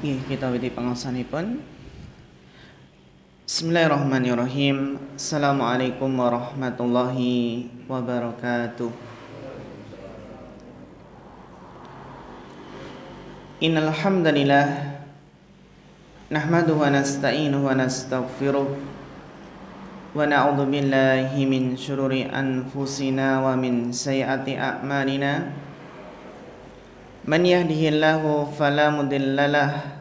Kita widi pangaosanipun. Bismillahirrahmanirrahim. Assalamualaikum warahmatullahi wabarakatuh. Innal hamdalillah nahmaduhu wa nasta'inuhu wa nastaghfiruh wa na'udzu billahi min syururi anfusina wa min sayyiati a'malina. Man yahdihillahu fala mudhillalah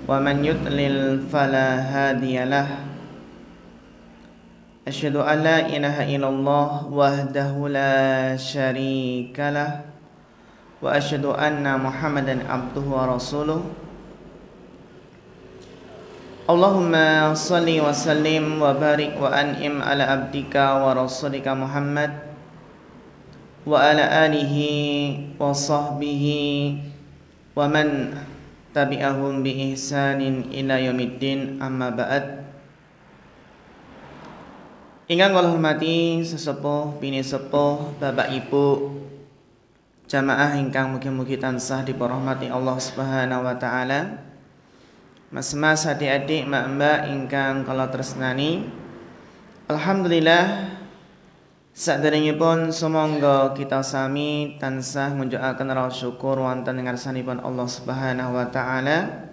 wa man yudlil fala hadiyalah. Asyhadu an la ilaha illallah wahdahu la syarikalah wa asyhadu anna Muhammadan abduhu wa rasuluh. Allahumma shalli wa sallim wa barik wa an'im ala abdika wa rasulika Muhammad wa ala alihi wa sahbihi wa man tabi'ahum bi ihsanin ila yaumiddin, amma ba'd. Ingkang kula hormati sesepuh bini sepuh Bapak Ibu jamaah ingkang mugi-mugi tansah diporahmati Allah Subhanahu wa taala. Mas-mas, adik-adik, mbak-mbak ingkang kula tresnani, alhamdulillah saderengipun sumangga kita sami tansah ngunjukaken rasa syukur wonten ngarsanipun Allah Subhanahu wa taala.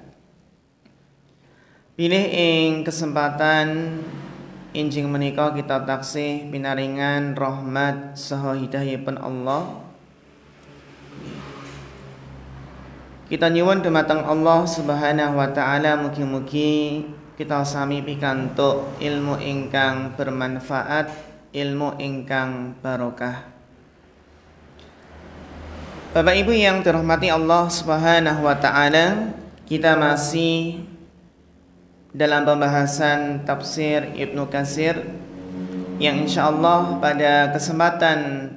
Pilih ing kesempatan injing menika kita taksih pinaringan rahmat saha hidayahipun Allah. Kita nyuwun dumateng Allah Subhanahu wa taala mugi-mugi kita sami pikantuk ilmu ingkang bermanfaat, ilmu ingkang barokah. Bapak Ibu yang dirahmati Allah Subhanahu wa taala, kita masih dalam pembahasan tafsir Ibnu Katsir yang insyaallah pada kesempatan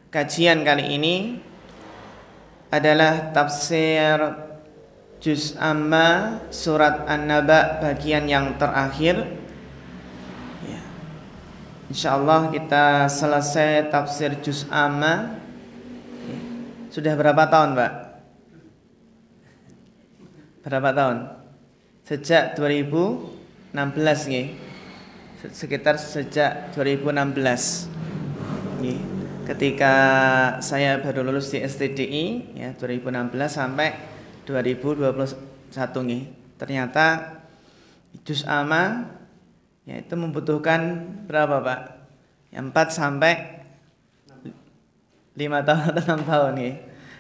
kajian kali ini adalah tafsir Juz Amma surat An-Naba bagian yang terakhir. Insyaallah kita selesai tafsir Juz Amma. Sudah berapa tahun, Pak? Berapa tahun? Sejak 2016 nggih. Sekitar sejak 2016. Nggih. Ketika saya baru lulus di STDI 2016 sampai 2021 nih. Ternyata Juz Amma itu membutuhkan berapa, Pak? 4 sampai 5 tahun atau 6 tahun nih.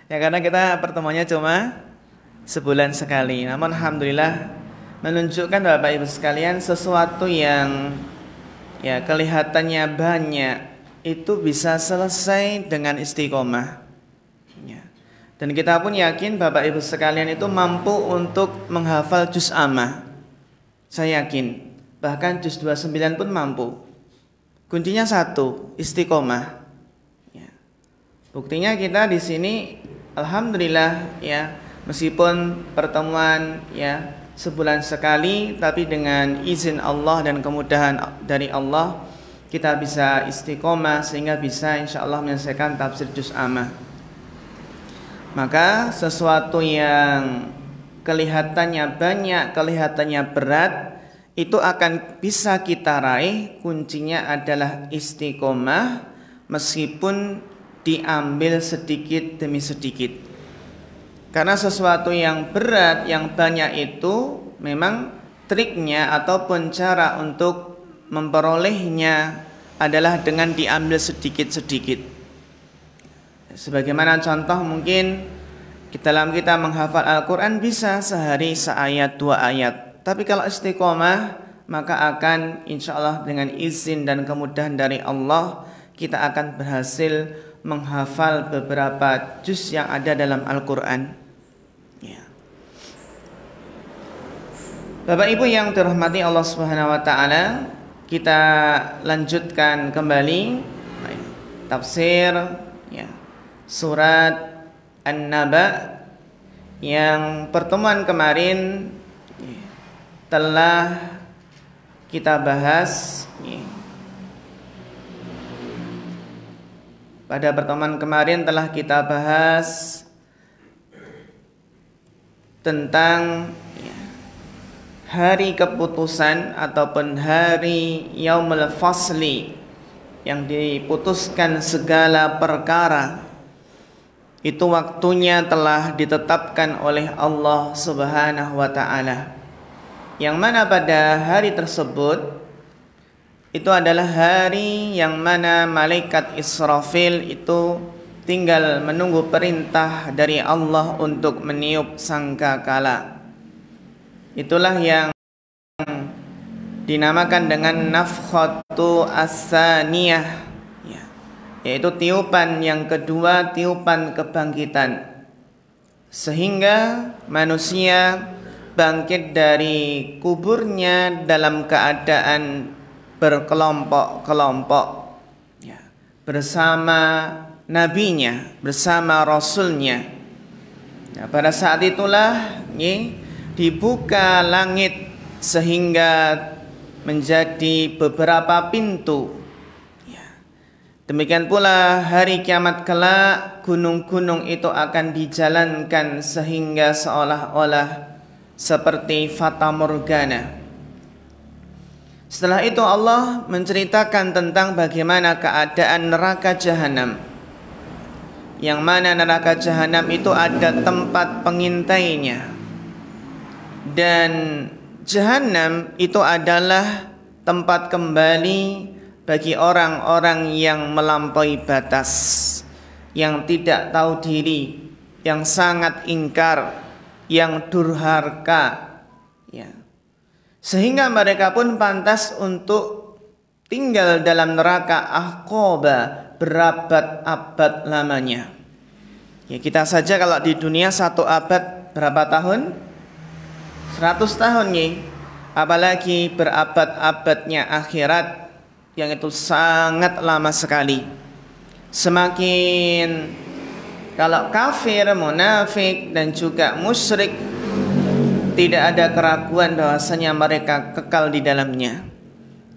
Karena kita pertemuannya cuma sebulan sekali. Namun alhamdulillah menunjukkan Bapak Ibu sekalian sesuatu yang kelihatannya banyak itu bisa selesai dengan istiqomah. Dan kita pun yakin Bapak Ibu sekalian itu mampu untuk menghafal Juz Amma. Saya yakin. Bahkan Juz 29 pun mampu. Kuncinya satu, istiqomah. Buktinya kita di sini alhamdulillah meskipun pertemuan sebulan sekali, tapi dengan izin Allah dan kemudahan dari Allah kita bisa istiqomah sehingga bisa insyaallah menyelesaikan tafsir Juz Amma. Maka sesuatu yang kelihatannya banyak, kelihatannya berat, itu akan bisa kita raih. Kuncinya adalah istiqomah meskipun diambil sedikit demi sedikit. Karena sesuatu yang berat, yang banyak itu memang triknya ataupun cara untuk memperolehnya adalah dengan diambil sedikit-sedikit. Sebagaimana contoh mungkin dalam kita menghafal Al-Quran bisa sehari seayat 2 ayat. Tapi kalau istiqomah maka akan insyaallah dengan izin dan kemudahan dari Allah kita akan berhasil menghafal beberapa juz yang ada dalam Al-Quran. Bapak Ibu yang dirahmati Allah Subhanahu wa taala, kita lanjutkan kembali tafsir surat An-Naba yang pertemuan kemarin telah kita bahas. Pada pertemuan kemarin telah kita bahas tentang hari keputusan ataupun hari Yaumul Fasli, yang diputuskan segala perkara. Itu waktunya telah ditetapkan oleh Allah Subhanahu wa ta'ala, yang mana pada hari tersebut itu adalah hari yang mana malaikat Israfil itu tinggal menunggu perintah dari Allah untuk meniup sangkakala. Itulah yang dinamakan dengan nafkhatu as-saniyah, yaitu tiupan yang kedua, tiupan kebangkitan, sehingga manusia bangkit dari kuburnya dalam keadaan berkelompok-kelompok, bersama nabinya, bersama rasulnya. Pada saat itulah dibuka langit sehingga menjadi beberapa pintu. Demikian pula hari kiamat kelak, gunung-gunung itu akan dijalankan sehingga seolah-olah seperti fata morgana. Setelah itu Allah menceritakan tentang bagaimana keadaan neraka jahanam, yang mana neraka jahanam itu ada tempat pengintainya, dan jahanam itu adalah tempat kembali bagi orang-orang yang melampaui batas, yang tidak tahu diri, yang sangat ingkar, yang durhaka, sehingga mereka pun pantas untuk tinggal dalam neraka ahqaba berabad-abad lamanya. Kita saja kalau di dunia satu abad berapa tahun? 100 tahun apalagi berabad-abadnya akhirat, yang itu sangat lama sekali. Semakin kalau kafir, munafik dan juga musyrik, tidak ada keraguan bahwasanya mereka kekal di dalamnya.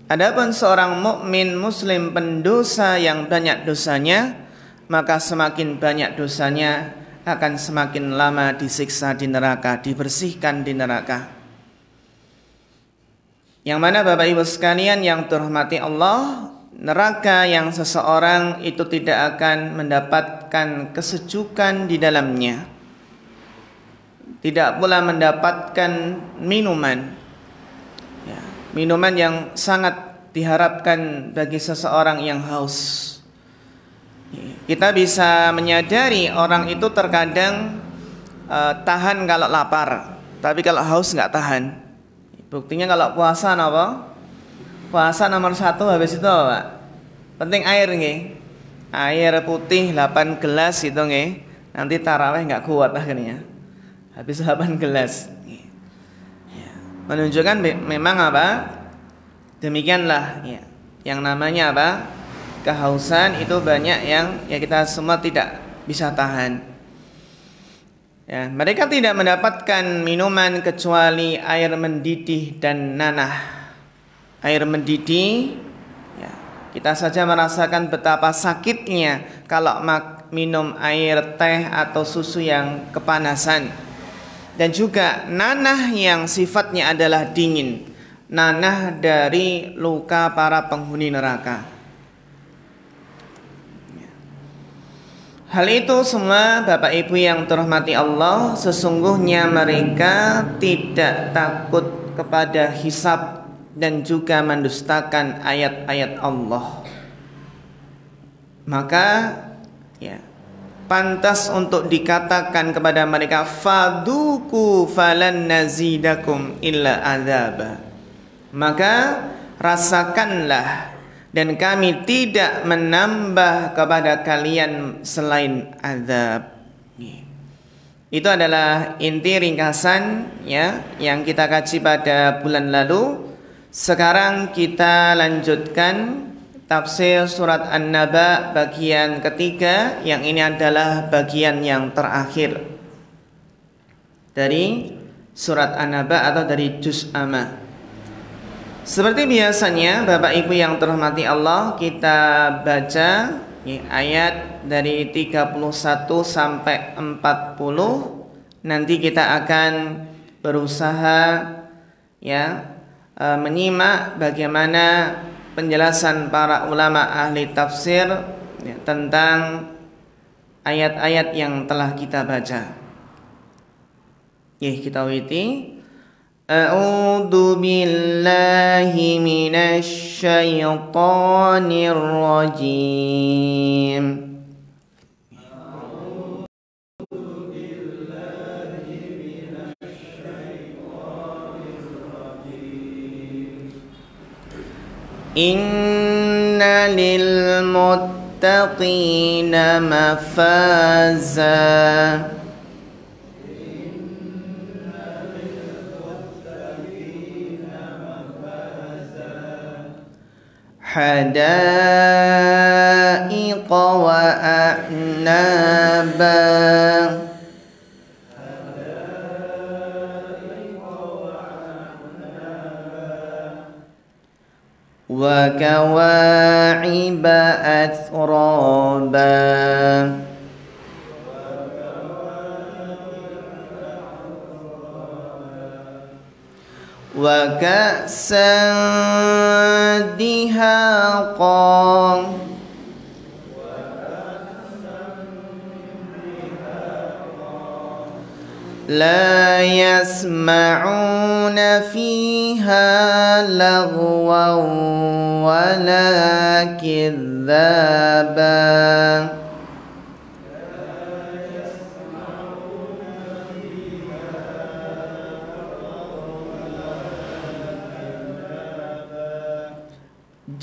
Adapun seorang mukmin muslim pendosa yang banyak dosanya, maka semakin banyak dosanya akan semakin lama disiksa di neraka, dibersihkan di neraka. Yang mana Bapak Ibu sekalian yang dirahmati Allah, neraka yang seseorang itu tidak akan mendapatkan kesejukan di dalamnya, tidak pula mendapatkan minuman, minuman yang sangat diharapkan bagi seseorang yang haus. Kita bisa menyadari orang itu terkadang tahan kalau lapar, tapi kalau haus nggak tahan. Buktinya kalau puasa apa? Puasa nomor 1 habis itu apa, Pak? Penting air air putih 8 gelas itu nanti taraweh nggak kuat akhirnya, habis 8 gelas. Menunjukkan memang apa? Demikianlah yang namanya apa? Kehausan itu banyak yang kita semua tidak bisa tahan. Mereka tidak mendapatkan minuman kecuali air mendidih dan nanah. Air mendidih, kita saja merasakan betapa sakitnya kalau minum air teh atau susu yang kepanasan. Dan juga nanah yang sifatnya adalah dingin, nanah dari luka para penghuni neraka. Hal itu semua Bapak Ibu yang dirahmati Allah, sesungguhnya mereka tidak takut kepada hisab dan juga mendustakan ayat-ayat Allah. Maka pantas untuk dikatakan kepada mereka, faduku falan nazidakum illa adzaba. Maka rasakanlah, dan kami tidak menambah kepada kalian selain azab. Itu adalah inti ringkasan yang kita kaji pada bulan lalu. Sekarang kita lanjutkan tafsir surat An-Naba bagian ketiga, yang ini adalah bagian yang terakhir dari surat An-Naba atau dari juz Amma. Seperti biasanya Bapak Ibu yang dirahmati Allah, kita baca ayat dari 31 sampai 40, nanti kita akan berusaha menyimak bagaimana penjelasan para ulama ahli tafsir tentang ayat-ayat yang telah kita baca. Kita witi. A'udzu billahi minasy syaithanir rajim. Inna lil muttaqina mafaza. Hadaiqa wa a'naba. Wa kawa'iba atraba. Wa ka'san dihaqa. La yasma'una fiha lagwan wala kidzaban.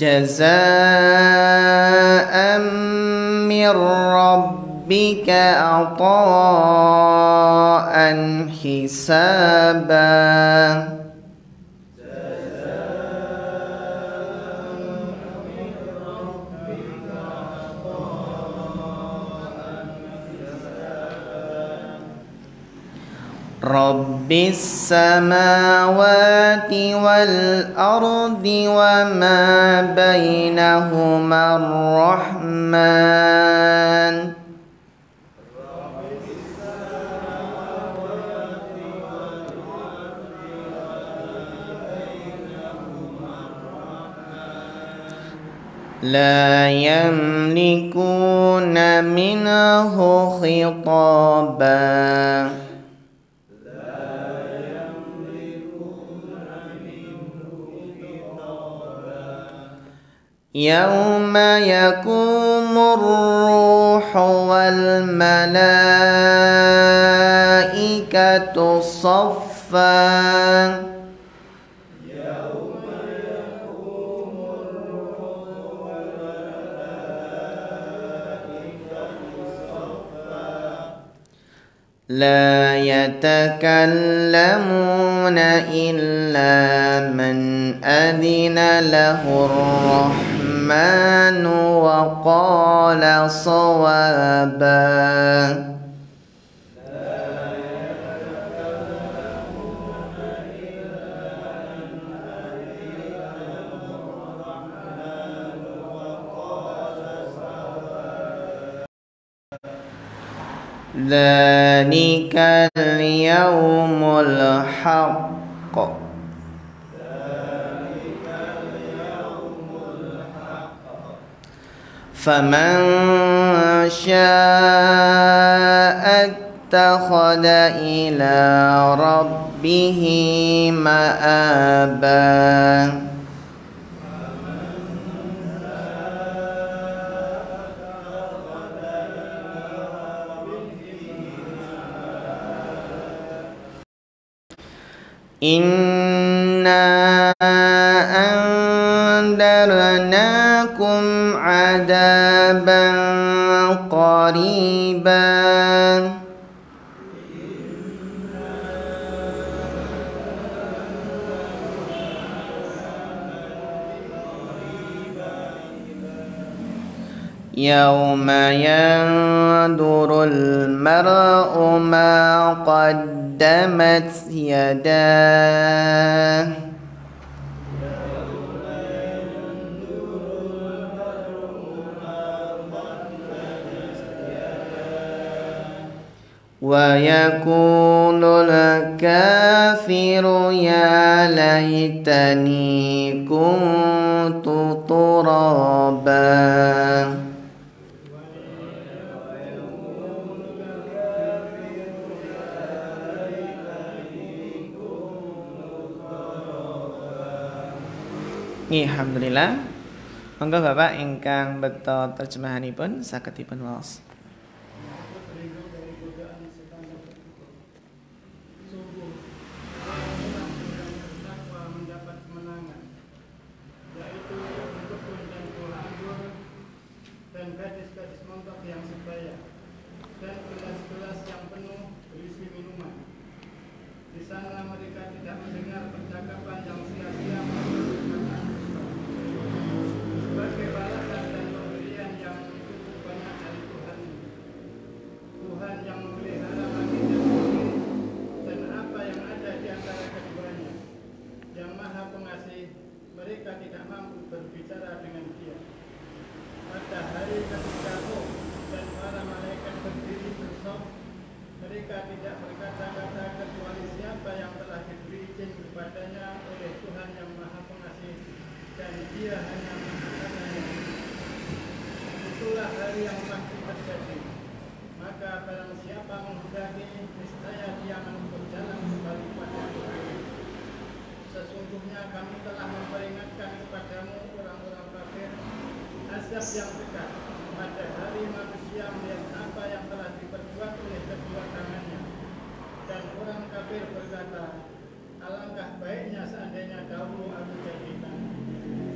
Jazaa'an min rabbika ata'an hisaba. Rabbis samawati wal ardi wa ma bainahuma ar-Rahman. La yamlikuna minhu khitaban. Yauma yakumur ruhu wal malaikatu saffan. La yatakallamuna illa man adina lahu ar-Rahmanu wa qala sawaba. Dzalikal yaumul haqq. Faman syaa'a ittakhadha ila rabbihi ma'aba. Inna andarnakum adaban qariban. Yawma yandurul mar'u ma qaddamat yadah. ويقول الكافر يا ليتني كنت ترابا. Alhamdulillah. Monggo Bapak ingkang beto terjemahanipun saged dipun waos.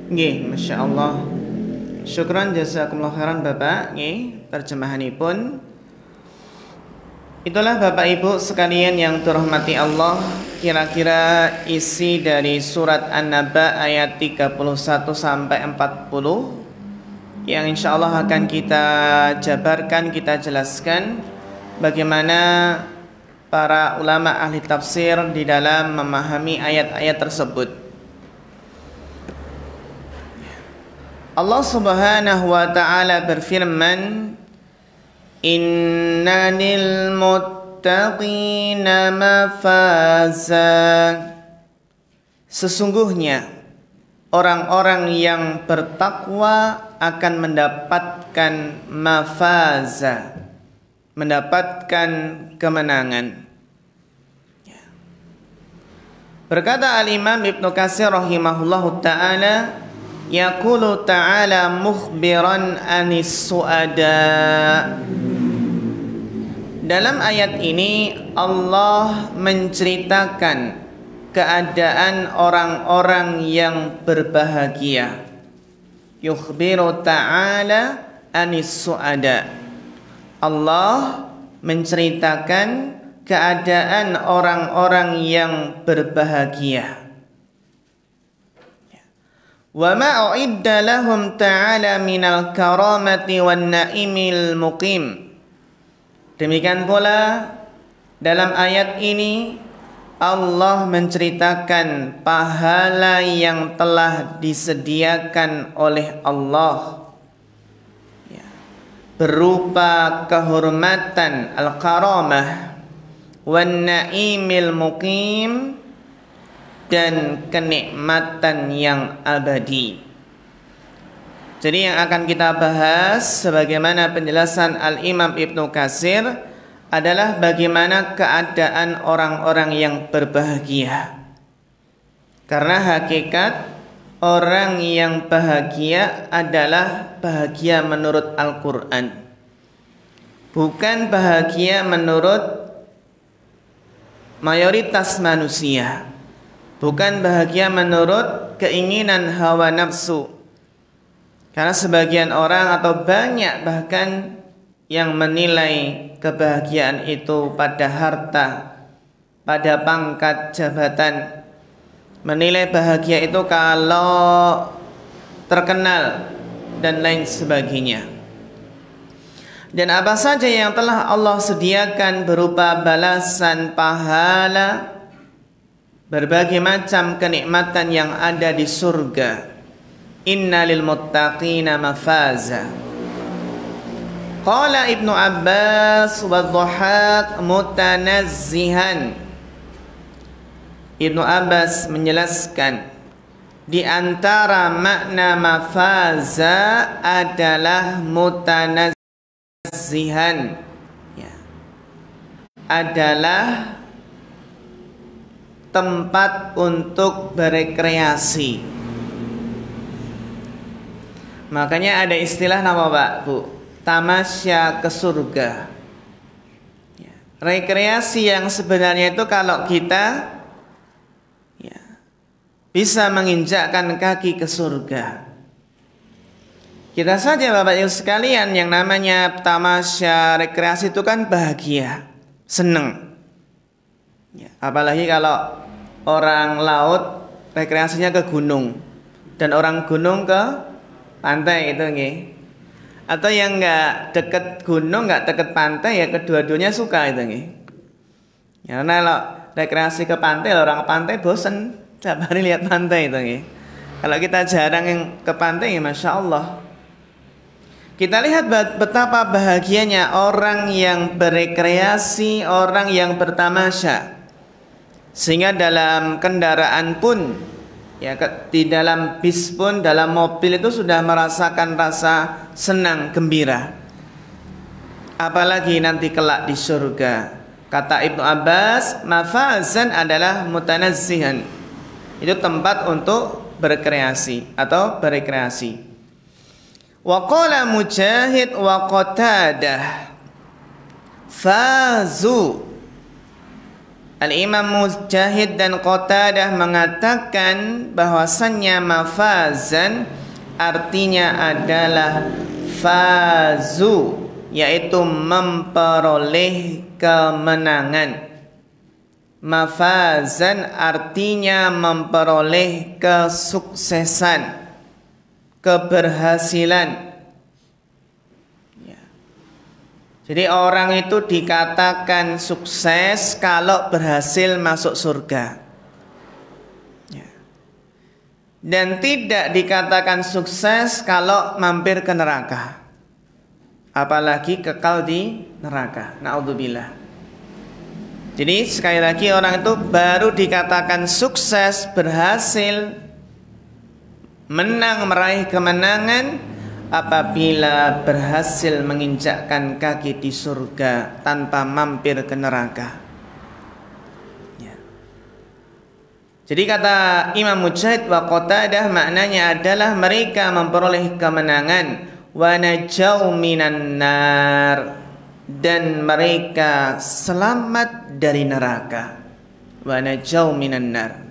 Nggih, Masya Allah. Syukran jazakumullah khairan Bapak. Nggih, terjemahanipun. Itulah Bapak Ibu sekalian yang dirahmati Allah, kira-kira isi dari surat An-Naba ayat 31 sampai 40 yang insya Allah akan kita jabarkan, kita jelaskan bagaimana para ulama ahli tafsir di dalam memahami ayat-ayat tersebut. Allah Subhanahu wa taala berfirman, Inna lil muttaqina mafaza. Sesungguhnya orang-orang yang bertakwa akan mendapatkan mafaza, mendapatkan kemenangan. Berkata Al-Imam Ibnu Katsir rahimahullahu ta'ala, yaqulu ta'ala mukhbiran anis su'ada. Dalam ayat ini Allah menceritakan keadaan orang-orang yang berbahagia. Yukhbiru ta'ala anis su'ada. Allah menceritakan keadaan orang-orang yang berbahagia. Wa ma u'idda lahum ta'ala minal karamati wan na'imil muqim. Demikian pula dalam ayat ini Allah menceritakan pahala yang telah disediakan oleh Allah berupa kehormatan al-karamah wan na'imil muqim dan kenikmatan yang abadi. Jadi yang akan kita bahas sebagaimana penjelasan Al-Imam Ibnu Katsir adalah bagaimana keadaan orang-orang yang berbahagia. Karena hakikat orang yang bahagia adalah bahagia menurut Al-Quran, bukan bahagia menurut mayoritas manusia, bukan bahagia menurut keinginan hawa nafsu. Karena sebagian orang atau banyak bahkan yang menilai kebahagiaan itu pada harta, pada pangkat jabatan, menilai bahagia itu kalau terkenal dan lain sebagainya. Dan apa saja yang telah Allah sediakan berupa balasan pahala, berbagai macam kenikmatan yang ada di surga. Inna lil muttaqina mafaza. Qala Ibnu Abbas wa Dhahhak mutanazzihan. Ibnu Abbas menjelaskan di antara makna mafaza adalah mutanazzihan, ya, adalah tempat untuk berekreasi. Makanya ada istilah nama Pak Bu, tamasya ke surga. Ya, rekreasi yang sebenarnya itu kalau kita bisa menginjakkan kaki ke surga. Kita saja Bapak Ibu sekalian, yang namanya tamasya rekreasi itu kan bahagia, seneng. Ya, apalagi kalau orang laut rekreasinya ke gunung dan orang gunung ke pantai itu nggih. Atau yang nggak deket gunung, nggak deket pantai, ya kedua-duanya suka itu nggih. Ya, karena kalau rekreasi ke pantai, orang ke pantai bosen. Tiap hari lihat pantai itu ya. Kalau kita jarang yang ke pantai ya Masya Allah. Kita lihat betapa bahagianya orang yang berekreasi, orang yang bertamasya. Sehingga dalam kendaraan pun, ya, di dalam bis pun, dalam mobil itu sudah merasakan rasa senang, gembira. Apalagi nanti kelak di surga. Kata Ibnu Abbas, mafazan adalah mutanazzihan. Itu tempat untuk berkreasi atau berekreasi. Wa qala Mujahid wa Qatadah fazu. Al-Imam Mujahid dan Qatadah mengatakan bahwasannya mafazan artinya adalah fazu, yaitu memperoleh kemenangan. Mafazan artinya memperoleh kesuksesan, keberhasilan. Ya. Jadi orang itu dikatakan sukses kalau berhasil masuk surga. Ya. Dan tidak dikatakan sukses kalau mampir ke neraka. Apalagi kekal di neraka. Na'udzubillah. Jadi sekali lagi orang itu baru dikatakan sukses, berhasil, menang, meraih kemenangan apabila berhasil menginjakkan kaki di surga tanpa mampir ke neraka. Ya. Jadi kata Imam Mujahid wa Qatadah maknanya adalah mereka memperoleh kemenangan wa najau minan nar, dan mereka selamat dari neraka. Wa najau minan nar.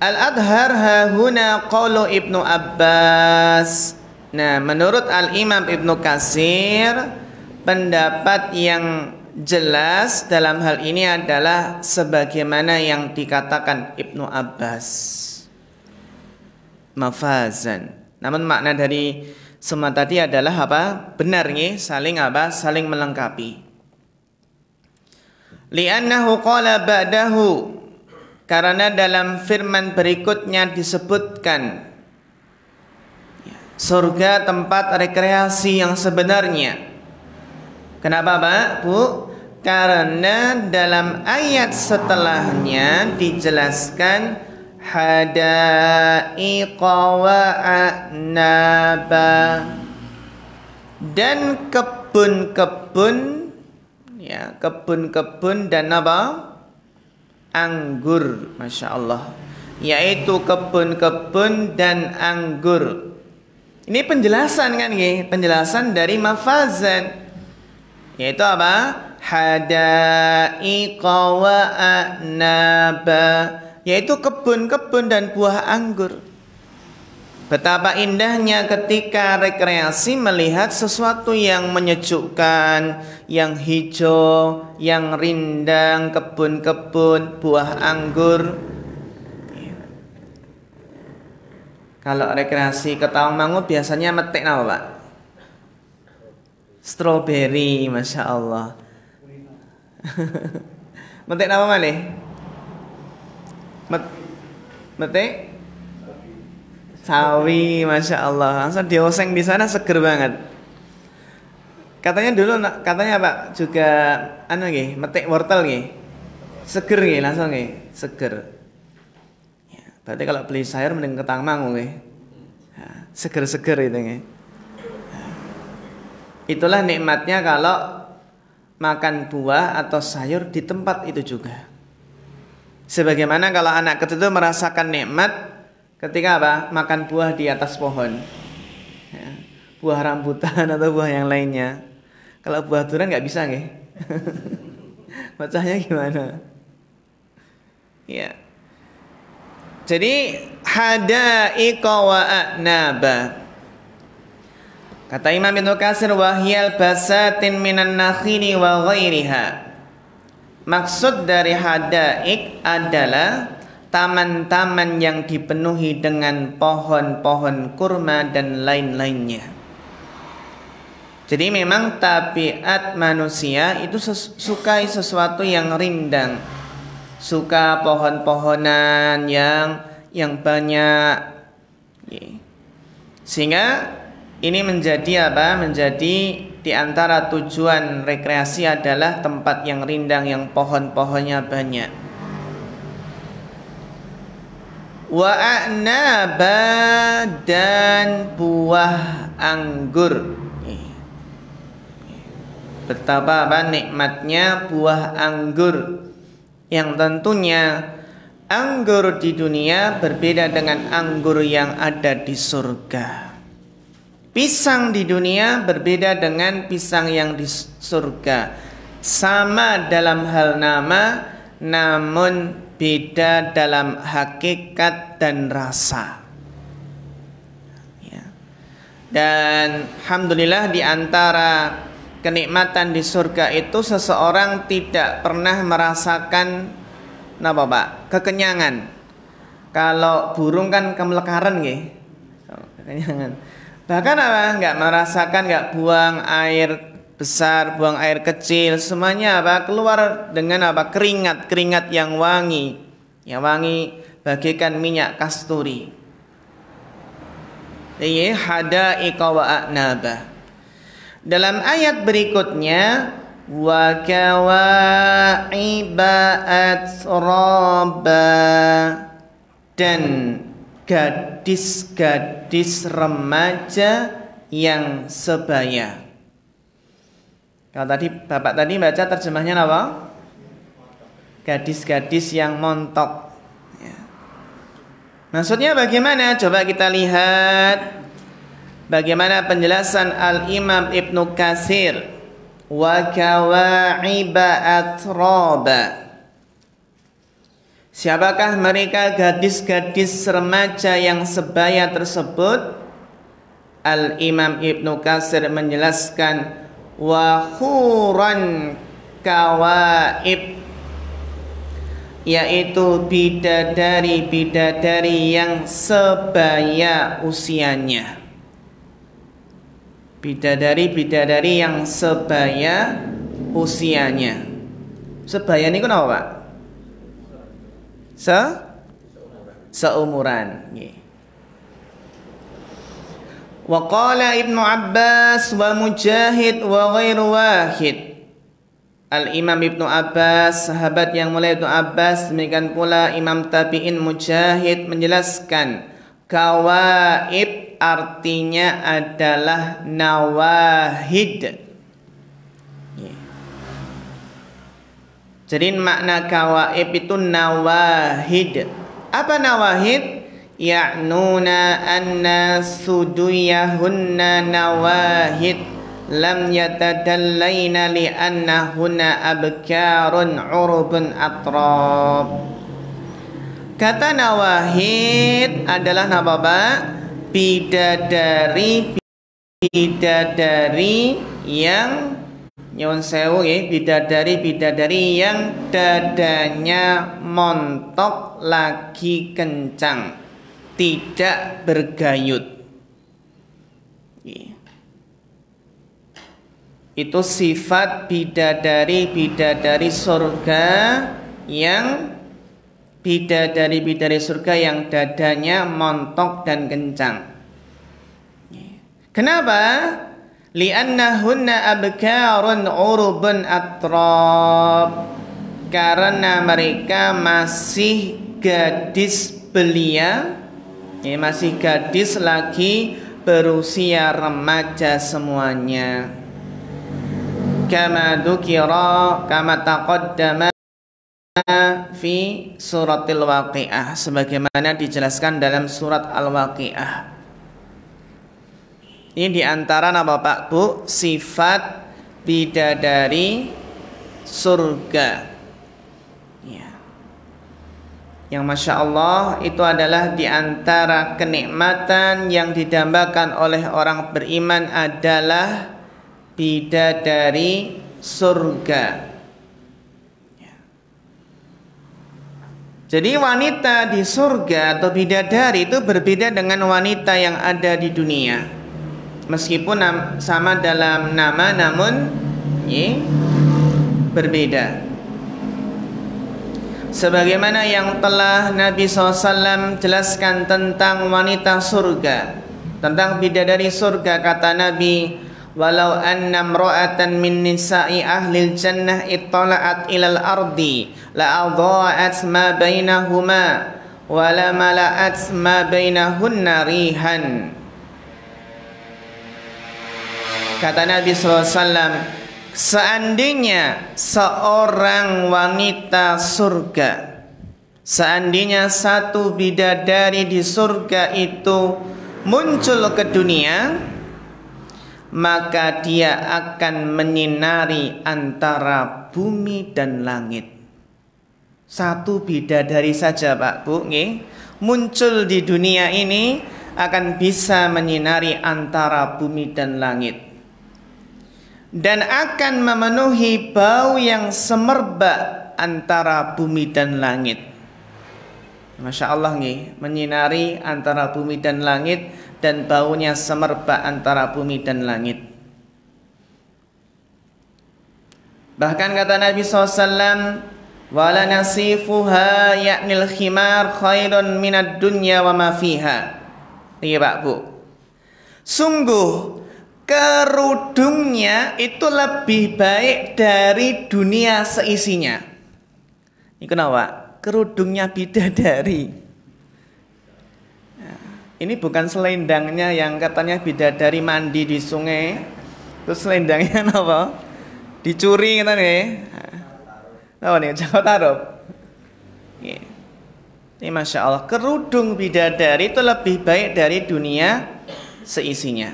Al-adhar hahuna qaulu Ibnu Abbas. Nah, menurut Al-Imam Ibnu Katsir, pendapat yang jelas dalam hal ini adalah sebagaimana yang dikatakan Ibnu Abbas, mafazan. Namun makna dari semua tadi adalah apa? Benar nih, saling apa? Saling melengkapi. Li'annahu qala ba'dahu, karena dalam firman berikutnya disebutkan surga tempat rekreasi yang sebenarnya. Kenapa Pak? Bu? Karena dalam ayat setelahnya dijelaskan hadaiqa wa a'naba, dan kebun-kebun, ya, kebun-kebun dan apa? Anggur. Masya Allah, yaitu kebun-kebun dan anggur. Ini penjelasan kan ya? Penjelasan dari mafazan, yaitu apa? Hadaiqa wa a'naba, yaitu kebun-kebun dan buah anggur. Betapa indahnya ketika rekreasi melihat sesuatu yang menyejukkan, yang hijau, yang rindang, kebun-kebun, buah anggur. Kalau rekreasi ke Tawangmangu biasanya metik apa Pak? Stroberi, Masya Allah. Metik apa malih? Metik Sawi, masya Allah, langsung dioseng di sana seger banget. Katanya dulu, katanya Pak juga, metik wortel seger langsung seger. Ya, berarti kalau beli sayur mending ketang mangu seger-seger itu Itulah nikmatnya kalau makan buah atau sayur di tempat itu juga. Sebagaimana kalau anak kecil itu merasakan nikmat ketika makan buah di atas pohon, buah rambutan atau buah yang lainnya. Kalau buah durian nggak bisa bacanya gimana? Ya. Jadi hadaiqa wa a'naba. Kata Imam Ibnu Katsir, wahyal basatin minan nakhili wa ghairiha. Maksud dari hadaik adalah taman-taman yang dipenuhi dengan pohon-pohon kurma dan lain-lainnya. Jadi memang tabiat manusia itu sukai sesuatu yang rindang, suka pohon-pohonan yang banyak, sehingga ini menjadi menjadi di antara tujuan rekreasi adalah tempat yang rindang, yang pohon-pohonnya banyak. Wa a'naba, dan buah anggur. Betapa nikmatnya buah anggur, yang tentunya anggur di dunia berbeda dengan anggur yang ada di surga. Pisang di dunia berbeda dengan pisang yang di surga. Sama dalam hal nama, namun beda dalam hakikat dan rasa. Dan alhamdulillah di antara kenikmatan di surga itu seseorang tidak pernah merasakan kekenyangan. Kalau burung kan kemelekaran kekenyangan. Bahkan nggak merasakan, nggak buang air besar, buang air kecil, semuanya keluar dengan keringat yang wangi bagaikan minyak kasturi. Ini hadaiqa wa a'naba. Dalam ayat berikutnya, wa kawa'iba atraba, dan gadis-gadis remaja yang sebaya. Kalau tadi Bapak tadi baca terjemahnya apa? Gadis-gadis yang montok. Maksudnya bagaimana? Coba kita lihat bagaimana penjelasan Al-Imam Ibnu Katsir. Wa kawa'iba atraba. Siapakah mereka gadis-gadis remaja yang sebaya tersebut? Al-Imam Ibnu Katsir menjelaskan, wa huran kawaib, yaitu bidadari-bidadari yang sebaya usianya. Bidadari-bidadari yang sebaya usianya. Sebaya ini kenapa Pak? Seumuran. Wa qala Ibnu Abbas wa Mujahid wa ghairu wahid. Al-Imam Ibnu Abbas, sahabat yang mulia Ibnu Abbas, demikian pula Imam Tabi'in Mujahid menjelaskan, kawaib artinya adalah nawahid. Jadi makna kawaib itu nawahid. Apa nawahid? Ya'nuna anna suduyahunna nawahid lam yatadallayna li'annahunna abkarun urubun atrab. Kata nawahid adalah bidadari yang nyuwun sewu bidadari yang dadanya montok lagi kencang, tidak bergayut. Itu sifat bidadari surga yang bidadari-bidadari surga yang dadanya montok dan kencang. Kenapa? Li'annahunna abkarun urubun atrab. Karena mereka masih gadis belia, masih gadis lagi berusia remaja semuanya. Kama dzukira kama taqaddama fi suratil waqiah, sebagaimana dijelaskan dalam surat Al-Waqiah. Ini diantara apa Pak Bu, sifat bidadari surga ya. Yang Masya Allah itu adalah diantara kenikmatan yang didambakan oleh orang beriman adalah bidadari surga ya. Jadi wanita di surga atau bidadari itu berbeda dengan wanita yang ada di dunia. Meskipun sama dalam nama, namun berbeda. Sebagaimana yang telah Nabi SAW jelaskan tentang wanita surga, tentang bidadari surga, kata Nabi, walau anna imra'atan min nisa'i ahlil jannah ittala'at ilal ardi la'adha'at ma bainahuma wa la mala'at ma bainahunna rihan. Kata Nabi SAW, seandainya seorang wanita surga, seandainya satu bidadari di surga itu muncul ke dunia, maka dia akan menyinari antara bumi dan langit. Satu bidadari saja Pak Bu, muncul di dunia ini akan bisa menyinari antara bumi dan langit, dan akan memenuhi bau yang semerbak antara bumi dan langit. Masya Allah menyinari antara bumi dan langit, dan baunya semerbak antara bumi dan langit. Bahkan kata Nabi SAW, wala nasifuha yaknil khimar khairun minad dunya wa ma fiha. Iya Pak Bu, sungguh kerudungnya itu lebih baik dari dunia seisinya. Ini kenapa? Kerudungnya bidadari. Ini bukan selendangnya yang katanya bidadari mandi di sungai, terus selendangnya apa? Dicuri gitu nih. Apa nih? Jawa Tarup. Ini Masya Allah, kerudung bidadari itu lebih baik dari dunia seisinya.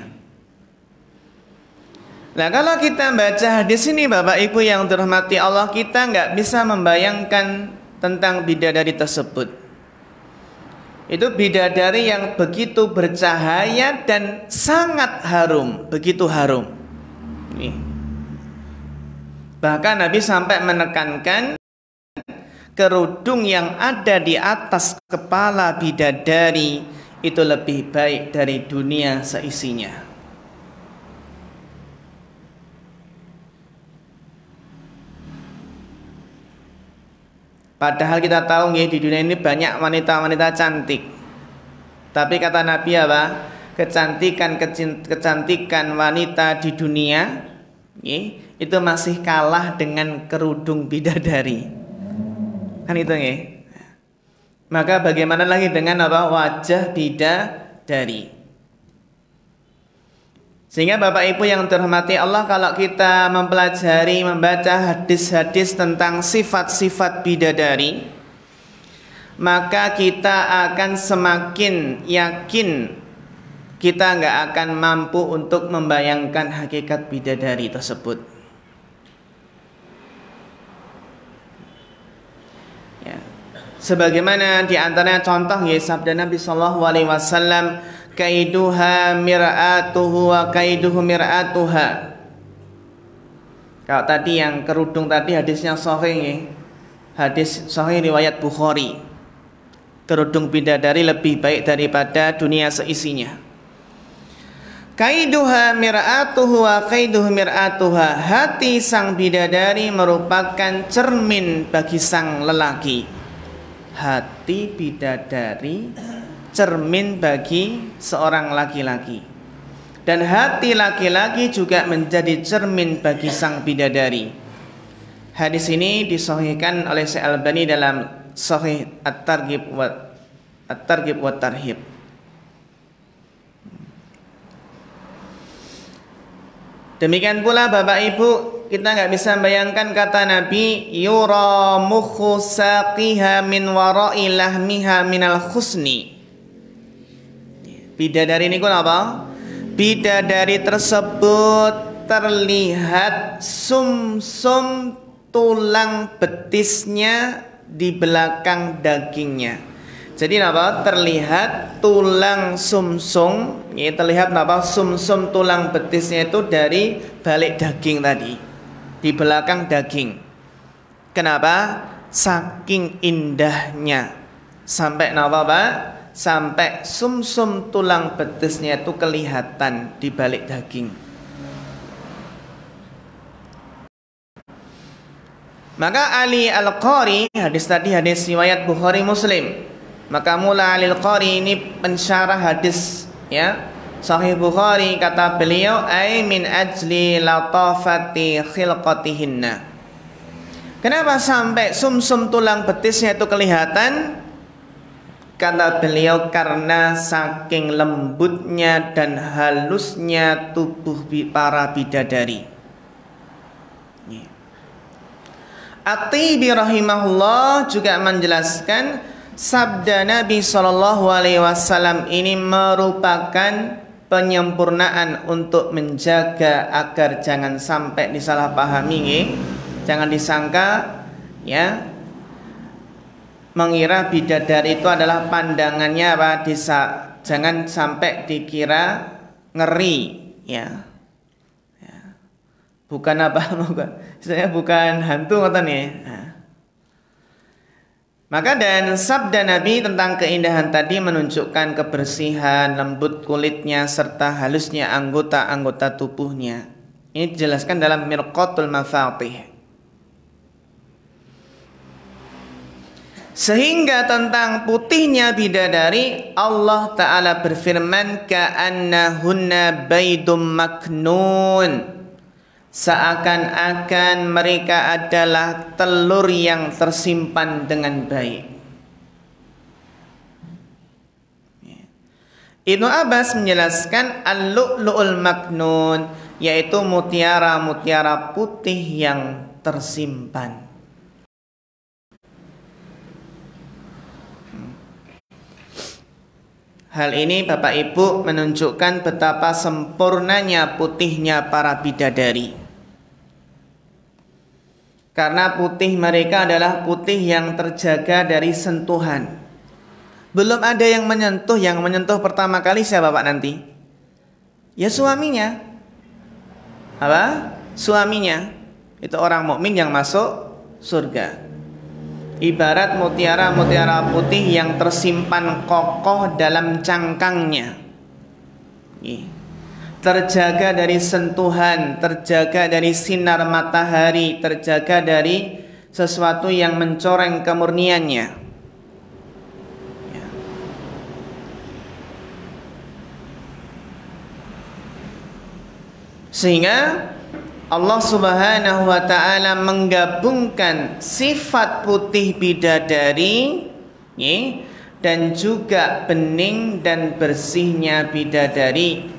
Nah, kalau kita baca hadis ini Bapak Ibu yang dirahmati Allah, kita nggak bisa membayangkan tentang bidadari tersebut. Itu bidadari yang begitu bercahaya dan sangat harum, begitu harum. Bahkan Nabi sampai menekankan kerudung yang ada di atas kepala bidadari itu lebih baik dari dunia seisinya. Padahal kita tahu di dunia ini banyak wanita-wanita cantik. Tapi kata Nabi apa? Kecantikan wanita di dunia itu masih kalah dengan kerudung bidadari. Kan itu Maka bagaimana lagi dengan apa? Wajah bidadari. Sehingga Bapak Ibu yang terhormati Allah, kalau kita mempelajari, membaca hadis-hadis tentang sifat-sifat bidadari, maka kita akan semakin yakin kita nggak akan mampu untuk membayangkan hakikat bidadari tersebut. Ya. Sebagaimana diantaranya contoh sabda Nabi SAW, kaiduha mir'atuhu wa kaiduhu mir'atuha. Kalau tadi yang kerudung tadi hadisnya sahih, hadis sahih riwayat Bukhari. Kerudung bidadari lebih baik daripada dunia seisinya. Kaiduha mir'atuhu wa kaiduhu mir'atuha. Hati sang bidadari merupakan cermin bagi sang lelaki. hati bidadari cermin bagi seorang laki-laki, dan hati laki-laki juga menjadi cermin bagi sang bidadari. Hadis ini disahihkan oleh Syekh Albani dalam Sahih At-Targhib wa Tarhib. Demikian pula Bapak Ibu, kita nggak bisa bayangkan kata Nabi, yura mukhu saqiha min wara'i lahmiha minal khusni. Bidadari ini apa? Bidadari tersebut terlihat sumsum tulang betisnya di belakang dagingnya. Jadi apa? Terlihat tulang sumsum, ya, terlihat apa? Sumsum tulang betisnya itu dari balik daging tadi, di belakang daging. Kenapa? Saking indahnya. Sampai apa, Pak? Sampai sumsum tulang betisnya itu kelihatan di balik daging. Maka Ali Al-Qari, hadis tadi hadis riwayat Bukhari Muslim. Maka mula Ali Al-Qari ini pensyarah hadis, ya, Sahih Bukhari, kata beliau, ai min ajli latafati khilqatihinna. Kenapa sampai sumsum tulang betisnya itu kelihatan? Kata beliau, karena saking lembutnya dan halusnya tubuh para bidadari. At-Tibi rahimahullah juga menjelaskan sabda Nabi SAW ini merupakan penyempurnaan untuk menjaga agar jangan sampai disalahpahami, jangan disangka, ya, mengira bidadari itu adalah pandangannya apa, jangan sampai dikira ngeri, ya. Bukan apa, saya bukan hantu ngoten ya. Maka dan sabda Nabi tentang keindahan tadi menunjukkan kebersihan, lembut kulitnya serta halusnya anggota-anggota tubuhnya. Ini dijelaskan dalam Mirqatul Mafatih. Sehingga tentang putihnya bidadari, Allah Ta'ala berfirman, ka'annahunna baydum maknun. Seakan-akan mereka adalah telur yang tersimpan dengan baik. Ibnu Abbas menjelaskan al-lu'lu'ul maknun, yaitu mutiara-mutiara putih yang tersimpan. Hal ini Bapak Ibu menunjukkan betapa sempurnanya putihnya para bidadari. Karena putih mereka adalah putih yang terjaga dari sentuhan. Belum ada yang menyentuh pertama kali siapa Pak nanti? Ya suaminya. Apa? Suaminya. Itu orang mukmin yang masuk surga. Ibarat mutiara-mutiara putih yang tersimpan kokoh dalam cangkangnya, terjaga dari sentuhan, terjaga dari sinar matahari, terjaga dari sesuatu yang mencoreng kemurniannya. Sehingga Allah Subhanahu wa ta'ala menggabungkan sifat putih bidadari, dan juga bening dan bersihnya bidadari,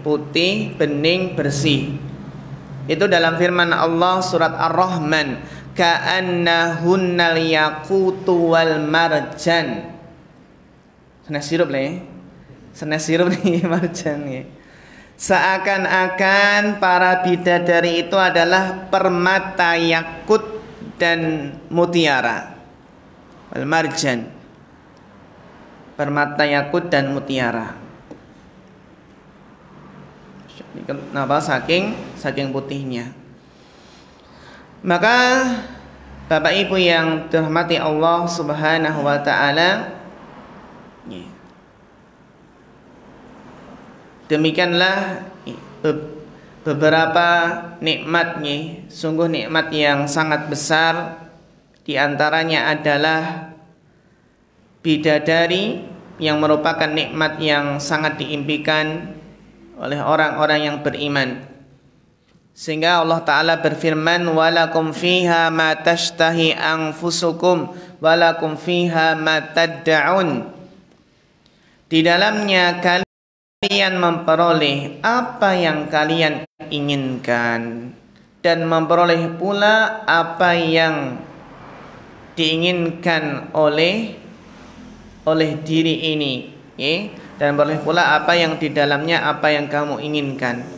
putih, bening, bersih. Itu dalam firman Allah surat Ar-Rahman, ka'annahunnal yaqutu wal marjan. Senes sirup lah ya. Senes sirup nih marjan ya. Seakan-akan para bidadari itu adalah permata yakut dan mutiara. Wal marjan. Permata yakut dan mutiara. Kenapa? Saking putihnya. Maka Bapak Ibu yang dirahmati Allah Subhanahu wa ta'ala, demikianlah beberapa nikmatnya, sungguh nikmat yang sangat besar. Di antaranya adalah bidadari yang merupakan nikmat yang sangat diimpikan oleh orang-orang yang beriman. Sehingga Allah Ta'ala berfirman, walakum fiha ma tashtahi anfusukum walakum fiha ma tadda'un. Di dalamnya kalian memperoleh apa yang kalian inginkan, dan memperoleh pula apa yang diinginkan oleh diri ini, ya? Dan memperoleh pula apa yang di dalamnya, apa yang kamu inginkan.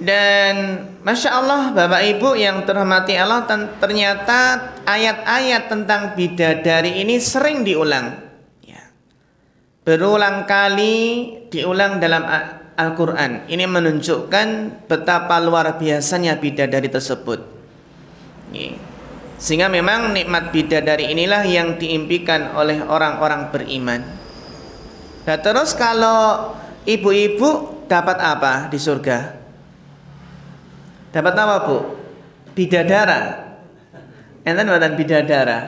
Dan Masya Allah Bapak Ibu yang terhormati Allah, ternyata ayat-ayat tentang bidadari ini sering diulang, ya. Berulang kali diulang dalam Al-Quran. Ini menunjukkan betapa luar biasanya bidadari tersebut, ya. Sehingga memang nikmat bidadari inilah yang diimpikan oleh orang-orang beriman. Nah terus kalau ibu-ibu dapat apa di surga? Dapat apa Bu? Bidadara. Enten buatan bidadara.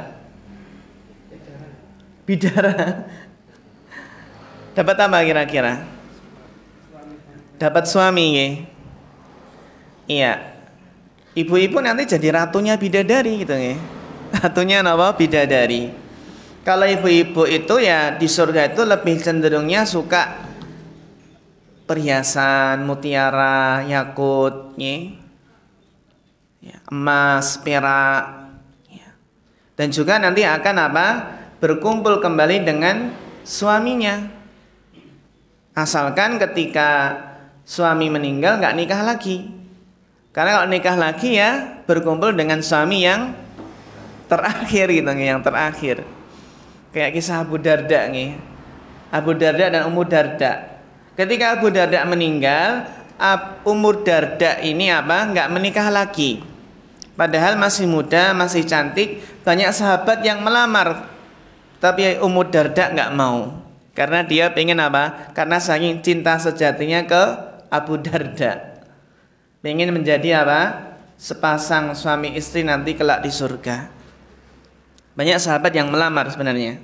Bidara. Dapat apa kira-kira? Dapat suami ya? Iya. Ibu-ibu nanti jadi ratunya bidadari gitu ya. Ratunya apa? Bidadari. Kalau ibu-ibu itu ya di surga itu lebih cenderungnya suka perhiasan, mutiara, yakut, ya. Ya, emas, perak, ya. Dan juga nanti akan apa? Berkumpul kembali dengan suaminya. Asalkan ketika suami meninggal nggak nikah lagi. Karena kalau nikah lagi ya berkumpul dengan suami yang terakhir gitu, yang terakhir. Kayak kisah Abu Darda nih. Abu Darda dan Ummu Darda. Ketika Abu Darda meninggal, Ummu Darda ini apa? Nggak menikah lagi. Padahal masih muda, masih cantik, banyak sahabat yang melamar, tapi Ummu Darda nggak mau, karena dia pengen apa? Karena saking cinta sejatinya ke Abu Darda, pengen menjadi apa? Sepasang suami istri nanti kelak di surga. Banyak sahabat yang melamar sebenarnya.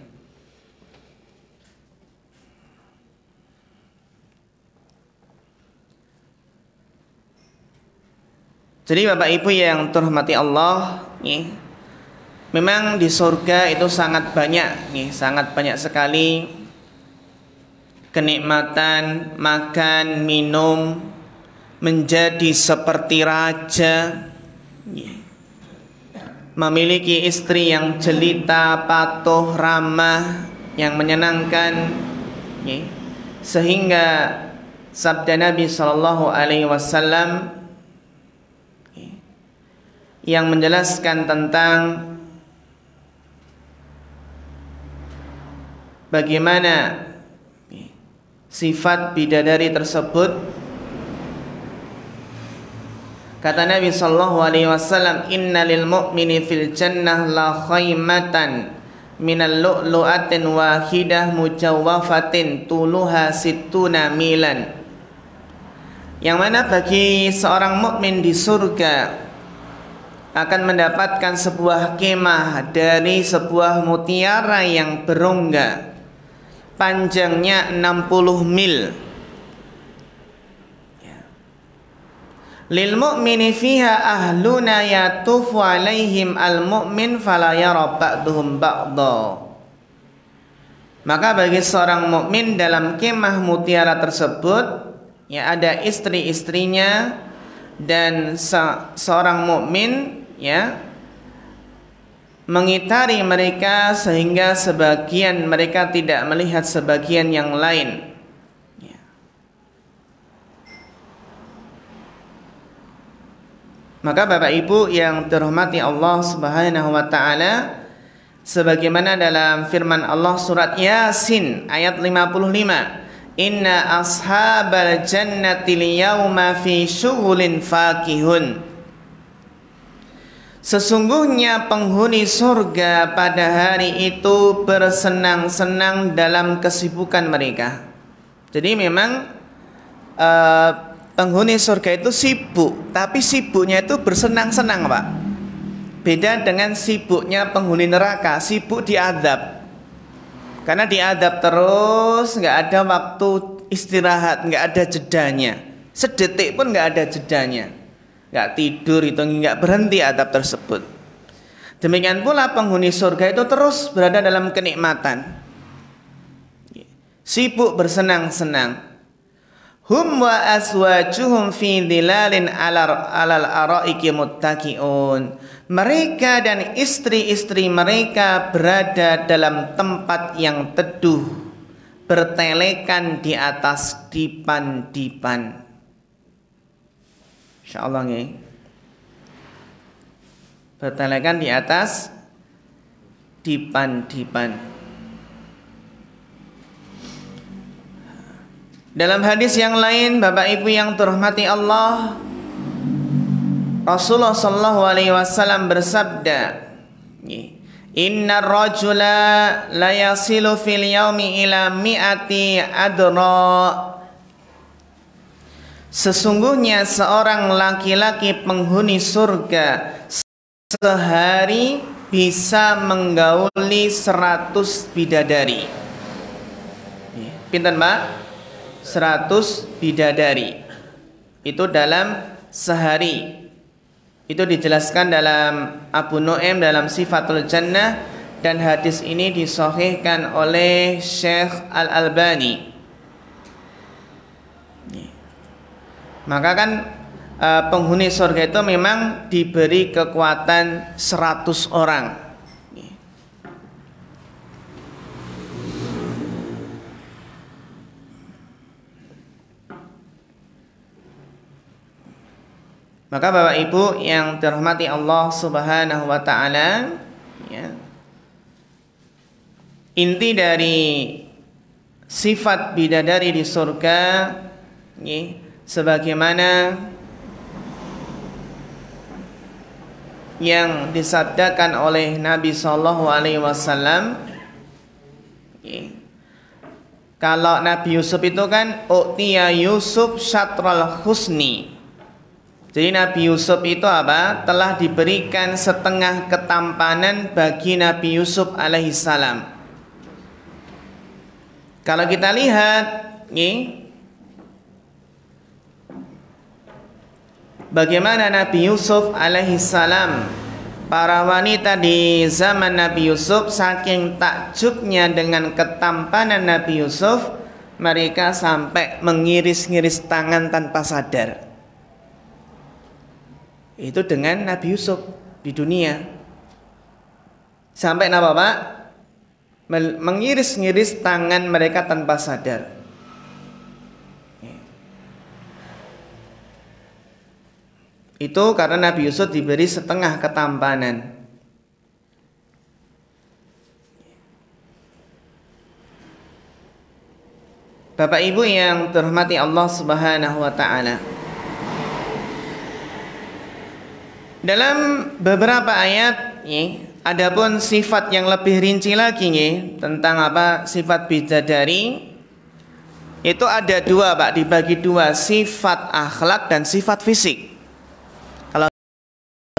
Jadi Bapak Ibu yang terhormati Allah, nih, memang di surga itu sangat banyak, nih, sangat banyak sekali kenikmatan, makan, minum, menjadi seperti raja, nih, memiliki istri yang jelita, patuh, ramah, yang menyenangkan, nih, sehingga sabda Nabi Shallallahu Alaihi Wasallam yang menjelaskan tentang bagaimana sifat bidadari tersebut. Kata Nabi sallallahu alaihi wasallam, innalil mu'mini fil jannah la khaymatan minal lu'lu'atin wahidah mujawwafatin tuluha sittuna milan. Yang mana bagi seorang mukmin di surga akan mendapatkan sebuah kemah dari sebuah mutiara yang berongga, panjangnya 60 mil. Lil mu'mini fiha ahluna yatufu alaihim al mu'min fala yara ba'duhum ba'dha. Maka bagi seorang mukmin dalam kemah mutiara tersebut, ya, ada istri-istrinya dan seorang mukmin, ya, mengitari mereka sehingga sebagian mereka tidak melihat sebagian yang lain, ya. Maka Bapak Ibu yang terhormati Allah Subhanahu wa taala, sebagaimana dalam firman Allah surat Yasin ayat 55, inna ashabal jannati liyawma fi syughulin fakihun. Sesungguhnya penghuni surga pada hari itu bersenang-senang dalam kesibukan mereka. Jadi memang penghuni surga itu sibuk, tapi sibuknya itu bersenang-senang, Pak. Beda dengan sibuknya penghuni neraka, sibuk diadab. Karena diadab terus, nggak ada waktu istirahat, nggak ada jedanya. Sedetik pun nggak ada jedanya. Nggak tidur itu, nggak berhenti adab tersebut. Demikian pula penghuni surga itu terus berada dalam kenikmatan, sibuk bersenang-senang. Hum wa aswajuhum fi dhilalin alal araiki muttaqiun. Mereka dan istri-istri mereka berada dalam tempat yang teduh, bertelekan di atas dipan-dipan. Insyaallah nggih. Bertelekan di atas dipan-dipan. Dalam hadis yang lain, Bapak Ibu yang dirahmati Allah, Rasulullah sallallahu alaihi wasallam bersabda, "Innar rajula la yasilu fil yaumi ila mi'ati adra." Sesungguhnya seorang laki-laki penghuni surga sehari bisa menggauli 100 bidadari. Pinten, Mbak? 100 bidadari. Itu dalam sehari. Itu dijelaskan dalam Abu Nu'aim dalam Sifatul Jannah, dan hadis ini disahihkan oleh Syekh Al-Albani. Maka kan penghuni surga itu memang diberi kekuatan 100 orang. Maka Bapak Ibu yang dirahmati Allah Subhanahu wa taala, ya, inti dari sifat bidadari di surga, ya, sebagaimana yang disabdakan oleh Nabi sallallahu alaihi wasallam, ya, kalau Nabi Yusuf itu kan u'tiya Yusuf syatral husni. Jadi Nabi Yusuf itu apa? Telah diberikan setengah ketampanan bagi Nabi Yusuf alaihissalam. Kalau kita lihat, nih, bagaimana Nabi Yusuf alaihissalam, para wanita di zaman Nabi Yusuf saking takjubnya dengan ketampanan Nabi Yusuf, mereka sampai mengiris-ngiris tangan tanpa sadar. Itu dengan Nabi Yusuf di dunia. Sampai apa, Pak? Mengiris-ngiris tangan mereka tanpa sadar. Itu karena Nabi Yusuf diberi setengah ketampanan. Bapak Ibu yang dirahmati Allah Subhanahu wa taala, dalam beberapa ayat, adapun sifat yang lebih rinci lagi, tentang apa sifat bidadari, itu ada dua, Pak, dibagi dua, sifat akhlak dan sifat fisik. Kalau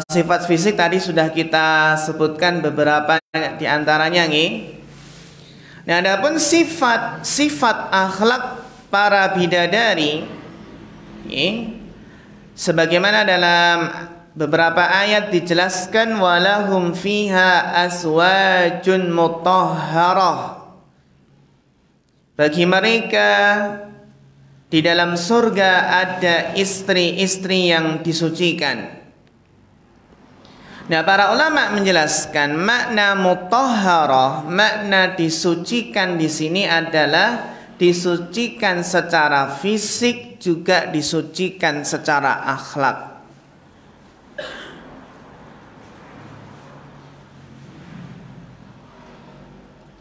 sifat fisik tadi sudah kita sebutkan beberapa di antaranya, Nah, adapun sifat akhlak para bidadari, sebagaimana dalam beberapa ayat dijelaskan, walahum fiha aswajun mutahharah. Bagi mereka di dalam surga ada istri-istri yang disucikan. Nah, para ulama menjelaskan makna mutahharah, makna disucikan di sini adalah disucikan secara fisik, juga disucikan secara akhlak.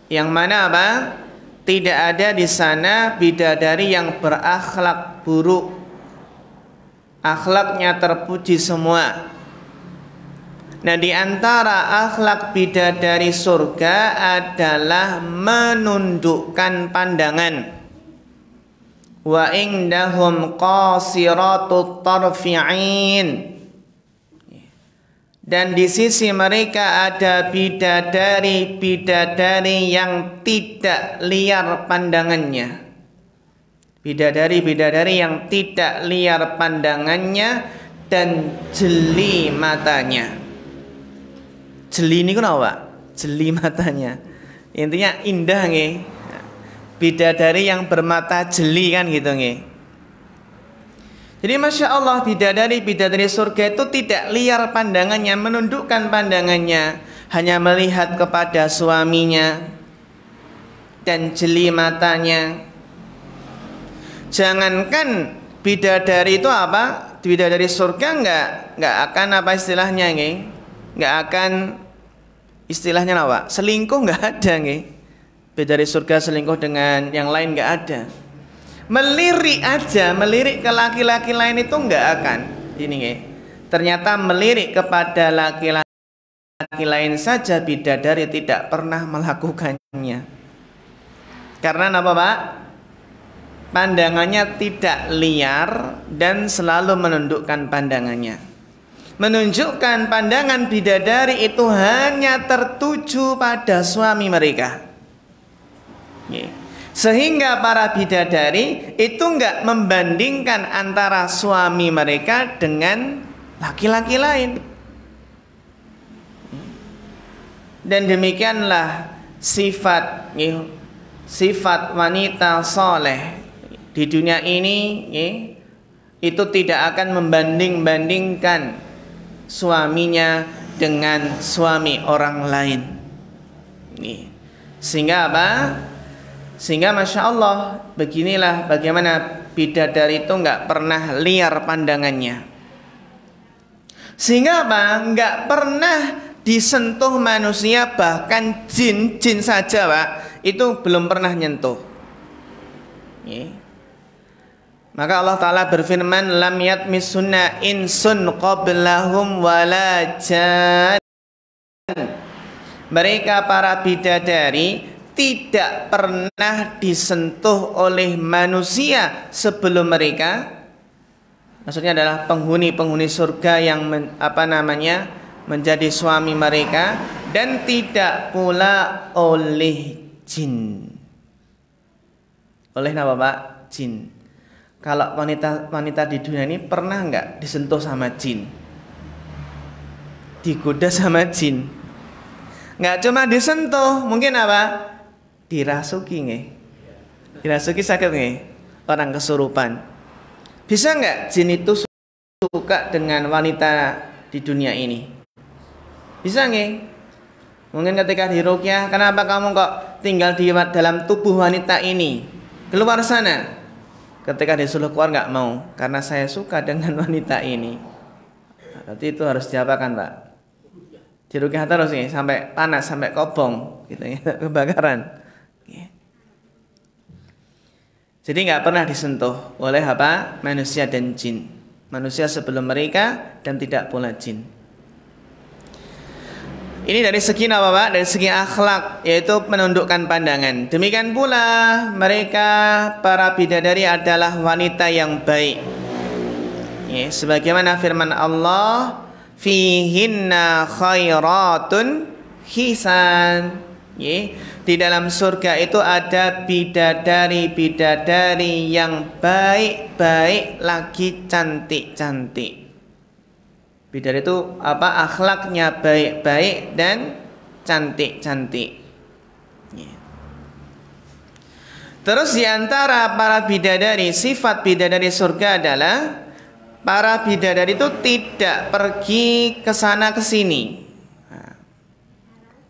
Yang mana apa? Tidak ada di sana bidadari yang berakhlak buruk. Akhlaknya terpuji semua. Nah, di antara akhlak bidadari surga adalah menundukkan pandangan. Wa indahum qasiratut tarfi'in. dan di sisi mereka ada bidadari-bidadari yang tidak liar pandangannya. Bidadari-bidadari yang tidak liar pandangannya dan jeli matanya. Jeli ini kenapa? Jeli matanya. Intinya indah nggih. Bidadari yang bermata jeli kan gitu nggih. Jadi Masya Allah, bidadari-bidadari surga itu tidak liar pandangannya, menundukkan pandangannya, hanya melihat kepada suaminya dan jeli matanya. Jangankan bidadari itu apa? Bidadari surga enggak akan apa istilahnya nggih? Enggak akan istilahnya apa? Selingkuh enggak ada nggih. Bidadari surga selingkuh dengan yang lain enggak ada. Melirik aja, melirik ke laki-laki lain itu enggak akan. Ini nggih. Ternyata melirik kepada laki-laki lain saja bidadari tidak pernah melakukannya. Karena apa, Pak? Pandangannya tidak liar dan selalu menundukkan pandangannya. Menunjukkan pandangan bidadari itu hanya tertuju pada suami mereka. Sehingga para bidadari itu enggak membandingkan antara suami mereka dengan laki-laki lain. Dan demikianlah sifat wanita soleh di dunia ini itu tidak akan membanding-bandingkan suaminya dengan suami orang lain. Sehingga apa? Sehingga Masya Allah, beginilah bagaimana bidadari itu nggak pernah liar pandangannya. Sehingga apa? Nggak pernah disentuh manusia, bahkan jin saja, Pak, itu belum pernah nyentuh. Maka Allah Ta'ala berfirman, lam yatmisunna insun qablahum wala jan. Mereka para bidadari tidak pernah disentuh oleh manusia sebelum mereka. Maksudnya adalah penghuni-penghuni surga yang menjadi suami mereka, dan tidak pula oleh jin. Oleh apa, Pak? Jin. Kalau wanita di dunia ini pernah nggak disentuh sama jin? Digoda sama jin? Nggak cuma disentuh, mungkin apa? Dirasuki nggih. Dirasuki sakit nggih? Orang kesurupan. Bisa nggak jin itu suka dengan wanita di dunia ini? Bisa nggih? Mungkin ketika diruqyah, kenapa kamu kok tinggal di dalam tubuh wanita ini? Keluar sana. Ketika disuruh keluar nggak mau, karena saya suka dengan wanita ini. Berarti itu harus diapakan, Pak? Diruqyah terus nih, sampai panas, sampai kobong, gitu ya, kebakaran. Jadi nggak pernah disentuh oleh apa? Manusia dan jin. Manusia sebelum mereka dan tidak pula jin. Ini dari segi apa, Pak? Dari segi akhlak, yaitu menundukkan pandangan. Demikian pula mereka para bidadari adalah wanita yang baik. Sebagaimana firman Allah, fihinna khairatun hisan. Di dalam surga itu ada bidadari-bidadari yang baik-baik lagi cantik-cantik. Bidadari itu apa? Akhlaknya baik-baik dan cantik-cantik. Terus diantara para bidadari, sifat bidadari surga adalah para bidadari itu tidak pergi ke sana ke sini.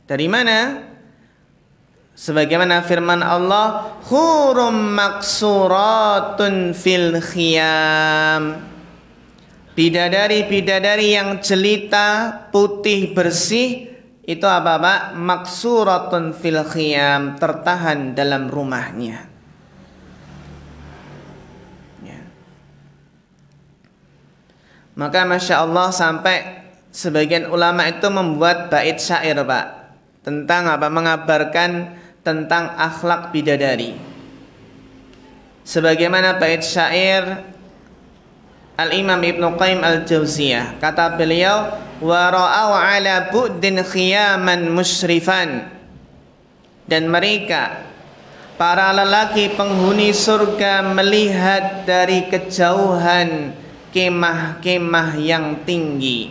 Dari mana? Sebagaimana firman Allah, hurum maksuratun fil khiyam. Bidadari-bidadari yang jelita, putih, bersih, itu apa, Pak? Maksuratun fil khiyam, tertahan dalam rumahnya. Ya. Maka Masya Allah, sampai sebagian ulama itu membuat bait syair, Pak, tentang apa? Mengabarkan tentang akhlak bidadari. Sebagaimana bait syair Al-Imam Ibnu Qayyim Al-Jauziyah, kata beliau, wa ra'au ala bu'din khiyaman musyrifan, dan mereka para lelaki penghuni surga melihat dari kejauhan kemah-kemah yang tinggi,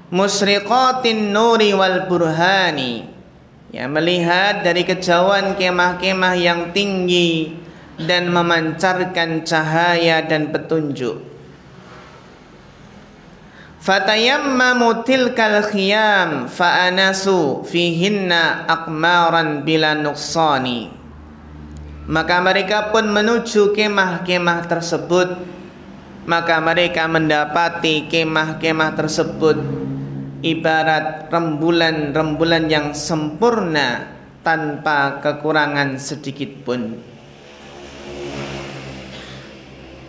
musriqatin nuri wal burhani, ya, melihat dari kejauhan kemah-kemah yang tinggi dan memancarkan cahaya dan petunjuk. Fatayammamu tilkal khiyam fa'anasu fihinna aqmaran bila nuqsani. Maka mereka pun menuju kemah-kemah tersebut. Maka mereka mendapati kemah-kemah tersebut ibarat rembulan-rembulan yang sempurna tanpa kekurangan sedikit pun.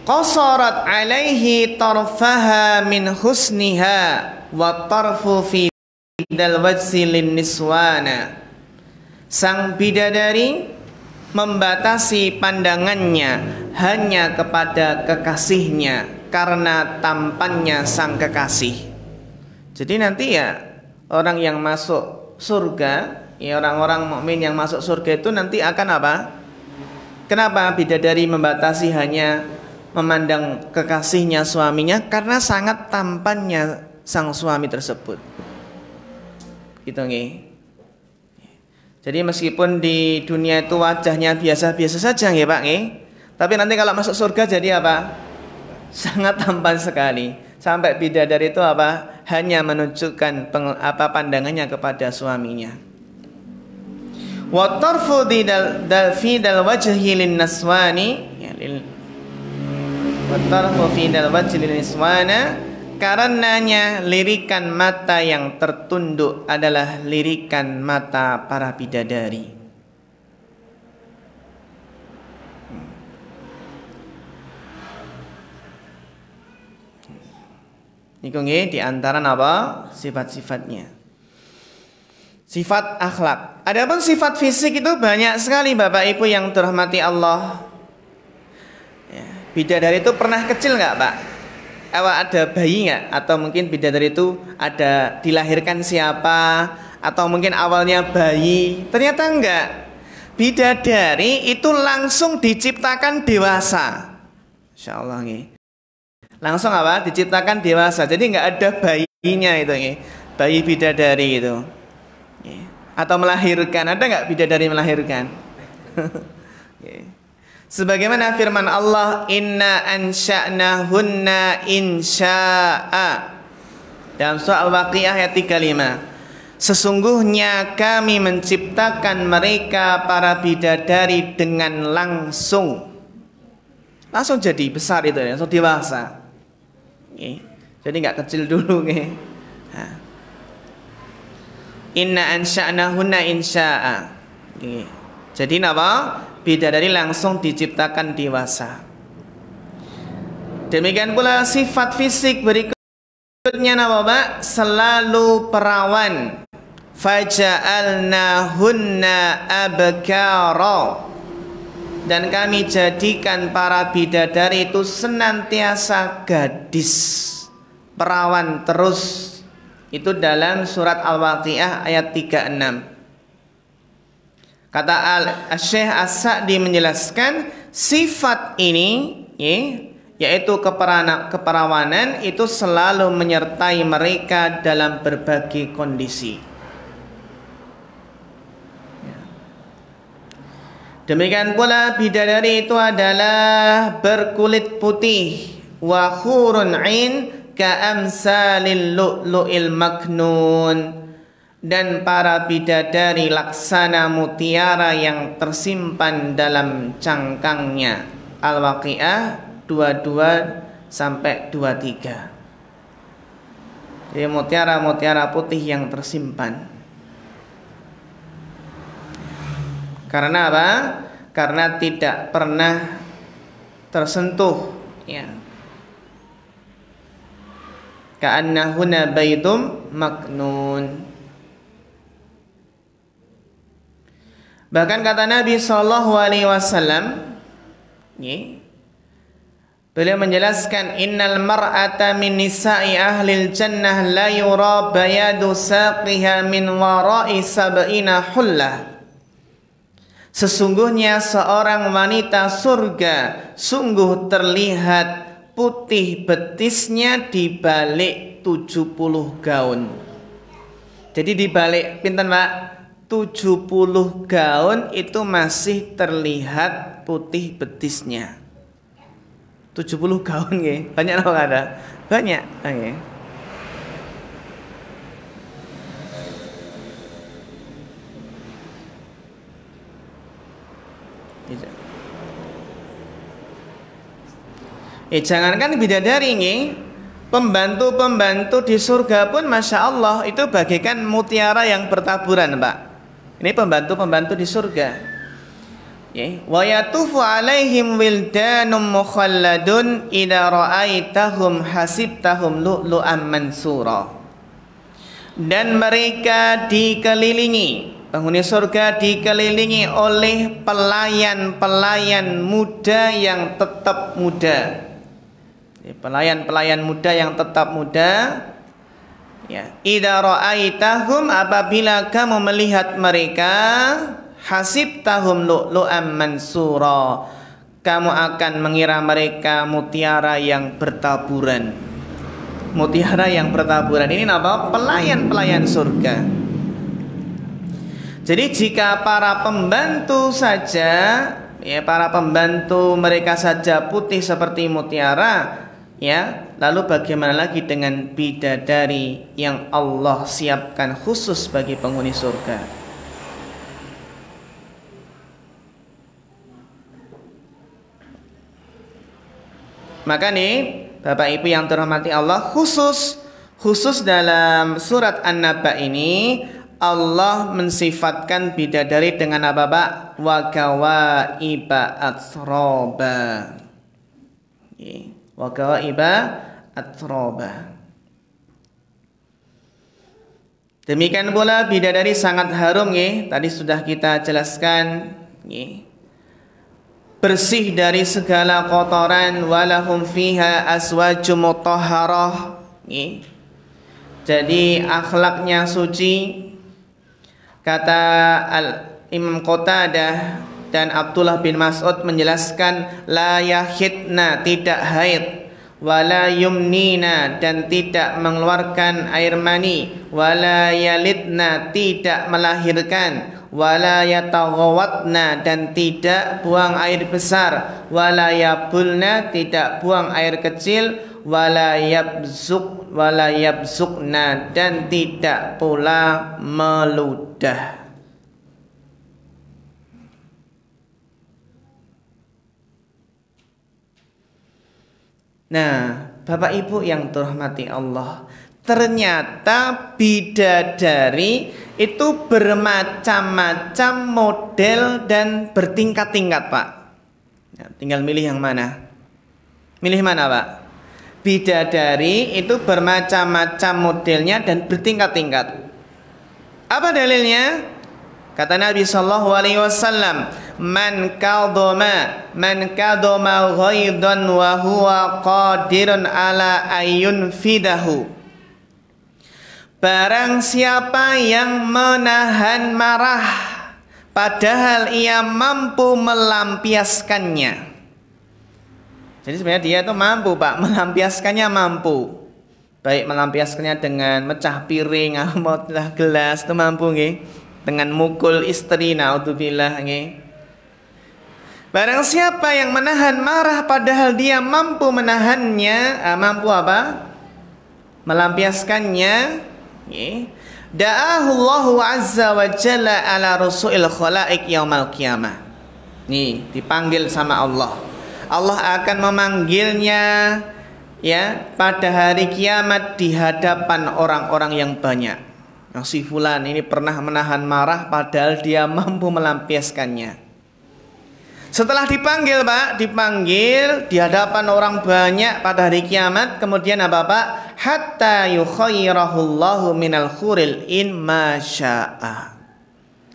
Qasarat alaihi tarfaha min husniha wa tarfu fi dal wajsi lin niswana. Sang bidadari membatasi pandangannya hanya kepada kekasihnya karena tampannya sang kekasih. Jadi nanti ya orang yang masuk surga, ya orang-orang mukmin yang masuk surga itu nanti akan apa? Kenapa bidadari membatasi hanya memandang kekasihnya suaminya? Karena sangat tampannya sang suami tersebut. Gitu nggih. Jadi meskipun di dunia itu wajahnya biasa-biasa saja nggih Pak nggih, tapi nanti kalau masuk surga jadi apa? Sangat tampan sekali. Sampai bidadari itu apa? Hanya menunjukkan pandangannya kepada suaminya. Wa tarfu fi dal wajhi lin naswani, ya, Watarhu fi dal wajhi lin niswana, karenanya lirikan mata yang tertunduk adalah lirikan mata para bidadari. Niku nggih di antara apa? Sifat-sifatnya. Sifat akhlak. Adapun sifat fisik itu banyak sekali Bapak Ibu yang dirahmati Allah. Bidadari itu pernah kecil nggak Pak? Ada bayi nggak? Atau mungkin bidadari itu ada dilahirkan siapa? Atau mungkin awalnya bayi? Ternyata enggak. Bidadari itu langsung diciptakan dewasa. Insya Allah nih. Langsung apa? Diciptakan dewasa. Jadi nggak ada bayinya itu nih. Bayi bidadari itu. Atau melahirkan? Ada nggak bidadari melahirkan? Sebagaimana firman Allah, inna ansha'nahunna insya'a, dalam surah Al-Waqiah ayat 35. Sesungguhnya kami menciptakan mereka para bidadari dengan langsung jadi besar itu, langsung dewasa. Jadi nggak kecil dulu nih. Inna ansha'nahunna insya'a. Jadi apa? Bidadari langsung diciptakan dewasa. Demikian pula sifat fisik berikutnya apa Pak? Selalu perawan. Faja'alnahunna abkara, dan kami jadikan para bidadari itu senantiasa gadis, perawan terus. Itu dalam surat Al-Waqiah ayat 36. Kata Syekh As-Sa'di menjelaskan sifat ini, yaitu keperawanan, itu selalu menyertai mereka dalam berbagai kondisi. Demikian pula bidadari itu adalah berkulit putih, wa khurun 'ain ka'amsalil lu'lu'il maknun, dan para bidadari laksana mutiara yang tersimpan dalam cangkangnya. Al-Waqiah 22 sampai 23. Jadi mutiara-mutiara putih yang tersimpan. Karena apa? Karena tidak pernah tersentuh, ya. Ka'annahuna baitum maknun. Bahkan kata Nabi SAW, Beliau menjelaskan, innal mar'ata min nisa'i ahlil jannah la yura bayadu saqiha min wara'i sab'ina hullah. Sesungguhnya seorang wanita surga sungguh terlihat putih betisnya di balik 70 gaun. Jadi di balik pinten Pak? 70 gaun itu masih terlihat putih betisnya. 70 gaun nggih. Banyak apa ada? Banyak, nggih. Jangankan bidadari nggih, pembantu-pembantu di surga pun Masya Allah itu bagaikan mutiara yang bertaburan Pak. Ini pembantu-pembantu di surga. Wa yatufu alaihim wildanum mukhalladun idza ra'aitahum hasibtahum lu'lu'an mansura. Dan mereka dikelilingi, penghuni surga dikelilingi oleh pelayan-pelayan muda yang tetap muda. Pelayan-pelayan muda yang tetap muda. Ya, idza ra'aitahum, apabila kamu melihat mereka, hasibtahum lu'lu'an mansura, kamu akan mengira mereka mutiara yang bertaburan. Mutiara yang bertaburan ini apa? Pelayan-pelayan surga. Jadi jika para pembantu saja, ya para pembantu mereka saja putih seperti mutiara, ya, lalu bagaimana lagi dengan bidadari yang Allah siapkan khusus bagi penghuni surga? Maka nih Bapak Ibu yang terhormati Allah, khusus dalam surat An-Naba ini Allah mensifatkan bidadari dengan apa Pak? Wa kawaiba atroba. Wa kawaiba atroba. Demikian pula bidadari sangat harum nggih. Tadi sudah kita jelaskan nggih. Bersih dari segala kotoran, walahum fiha azwajum mutahharah nggih. Jadi akhlaknya suci. Kata Imam Qatadah dan Abdullah bin Mas'ud menjelaskan, la yahidna, tidak haid, wala yumnina, dan tidak mengeluarkan air mani, wala yalidna, tidak melahirkan, wala yataghawatna, dan tidak buang air besar, wala yabulna, tidak buang air kecil, wala yabzukna, dan tidak pula meludah. Nah, Bapak Ibu yang terhormati Allah, ternyata bidadari itu bermacam-macam model dan bertingkat-tingkat Pak. Ya, tinggal milih yang mana. Milih mana Pak? Bidadari itu bermacam-macam modelnya dan bertingkat-tingkat. Apa dalilnya? Kata Nabi sallallahu alaihi wasallam, man kadoma ghaidan wa huwa qadirun ala ayyun fidahu. Barang siapa yang menahan marah padahal ia mampu melampiaskannya. Jadi sebenarnya dia itu mampu Pak, melampiaskannya mampu. Baik melampiaskannya dengan mecah piring, amotlah gelas, itu mampu nggih. Dengan mukul istri, naudzubillah nggih. Barang siapa yang menahan marah padahal dia mampu menahannya, mampu apa? Melampiaskannya, nggih. Da'ahu Allahu azza wa jalla ala rusu'il khalaik yaumal qiyamah. Nih, dipanggil sama Allah. Allah akan memanggilnya ya pada hari kiamat di hadapan orang-orang yang banyak. Yang si fulan ini pernah menahan marah padahal dia mampu melampiaskannya. Setelah dipanggil Pak, dipanggil di hadapan orang banyak pada hari kiamat, kemudian apa Pak? Hatta yukhayyirahullahu minal khuril in masya'a.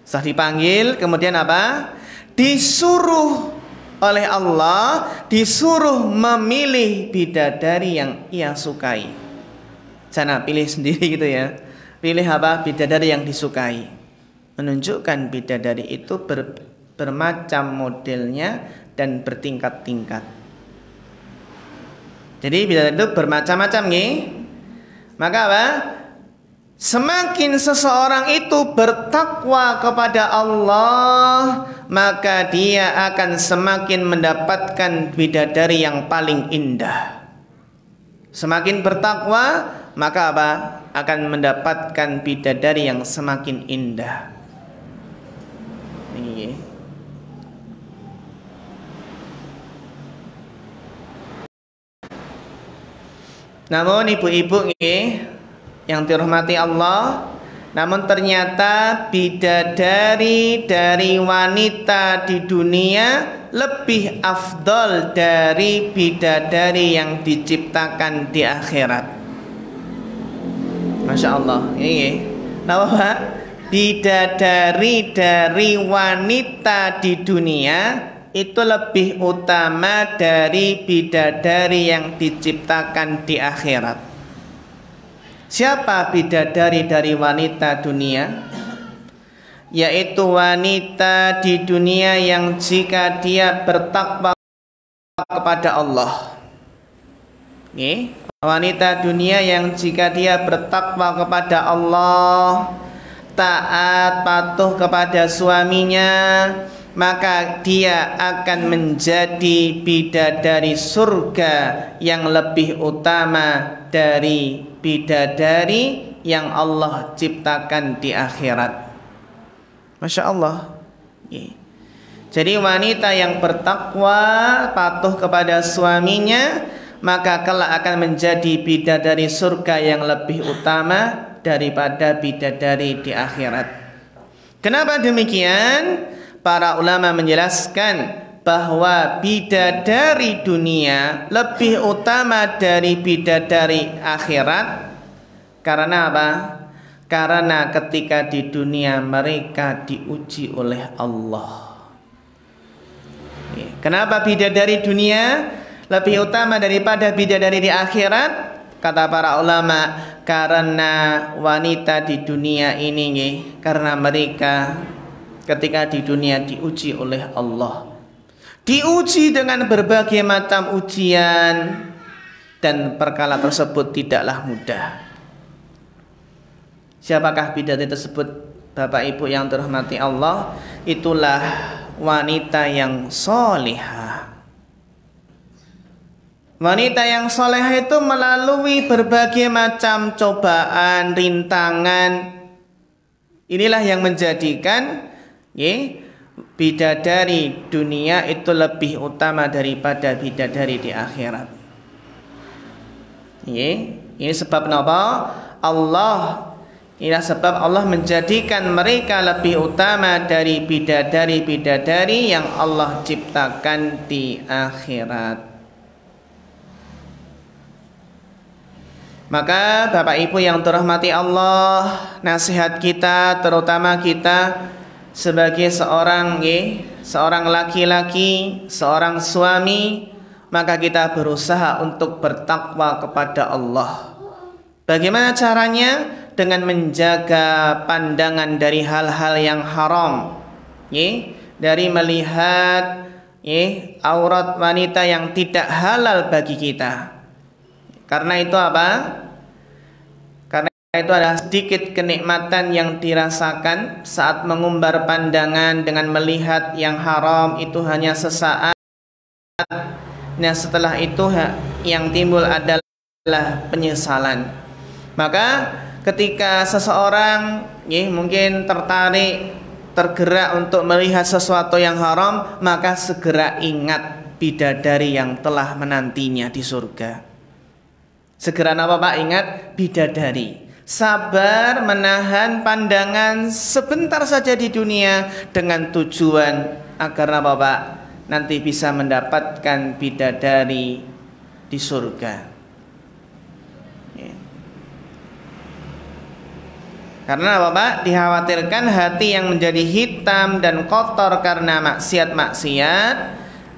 Setelah dipanggil, kemudian apa? Disuruh oleh Allah disuruh memilih bidadari yang ia sukai. Jangan pilih sendiri gitu ya. Pilih apa? Bidadari yang disukai. Menunjukkan bidadari itu bermacam modelnya dan bertingkat-tingkat. Jadi bidadari itu bermacam-macam nih. Maka apa? Semakin seseorang itu bertakwa kepada Allah, maka dia akan semakin mendapatkan bidadari yang paling indah. Semakin bertakwa, maka apa? Akan mendapatkan bidadari yang semakin indah. Ini. Namun ibu-ibu yang dirahmati Allah, namun ternyata bidadari dari wanita di dunia lebih afdol dari bidadari yang diciptakan di akhirat. Masya Allah. Ini Pak? Bidadari dari wanita di dunia itu lebih utama dari bidadari yang diciptakan di akhirat. Siapa bidadari dari wanita dunia? Yaitu wanita di dunia yang jika dia bertakwa kepada Allah. Wanita dunia yang jika dia bertakwa kepada Allah, taat patuh kepada suaminya, maka dia akan menjadi bidadari surga yang lebih utama dari bidadari yang Allah ciptakan di akhirat. Masya Allah. Jadi wanita yang bertakwa patuh kepada suaminya, maka kelak akan menjadi bidadari surga yang lebih utama daripada bidadari di akhirat. Kenapa demikian? Para ulama menjelaskan bahwa bidadari dunia lebih utama dari bidadari akhirat. Karena apa? Karena ketika di dunia mereka diuji oleh Allah. Kenapa bidadari dunia lebih utama daripada bidadari di akhirat? Kata para ulama, karena wanita di dunia ini karena mereka ketika di dunia diuji oleh Allah, diuji dengan berbagai macam ujian, dan perkara tersebut tidaklah mudah. Siapakah bidadari tersebut, Bapak Ibu yang dirahmati Allah? Itulah wanita yang solihah. Wanita yang solehah itu melalui berbagai macam cobaan, rintangan. Inilah yang menjadikan bidadari dunia itu lebih utama daripada bidadari di akhirat. Ini sebab apa? Inilah sebab Allah menjadikan mereka lebih utama dari bidadari-bidadari yang Allah ciptakan di akhirat. Maka Bapak Ibu yang dirahmati Allah, nasihat kita, terutama kita sebagai seorang laki-laki, seorang suami, maka kita berusaha untuk bertakwa kepada Allah. Bagaimana caranya? Dengan menjaga pandangan dari hal-hal yang haram, dari melihat aurat wanita yang tidak halal bagi kita. Karena itu apa? Karena itu adalah sedikit kenikmatan yang dirasakan saat mengumbar pandangan dengan melihat yang haram itu hanya sesaat. Nah, setelah itu yang timbul adalah penyesalan. Maka ketika seseorang mungkin tergerak untuk melihat sesuatu yang haram, maka segera ingat bidadari yang telah menantinya di surga. Segera apa Pak? Ingat bidadari. Sabar menahan pandangan sebentar saja di dunia dengan tujuan agar apa Pak? Nanti bisa mendapatkan bidadari di surga. Karena apa Pak? Dikhawatirkan hati yang menjadi hitam dan kotor karena maksiat-maksiat,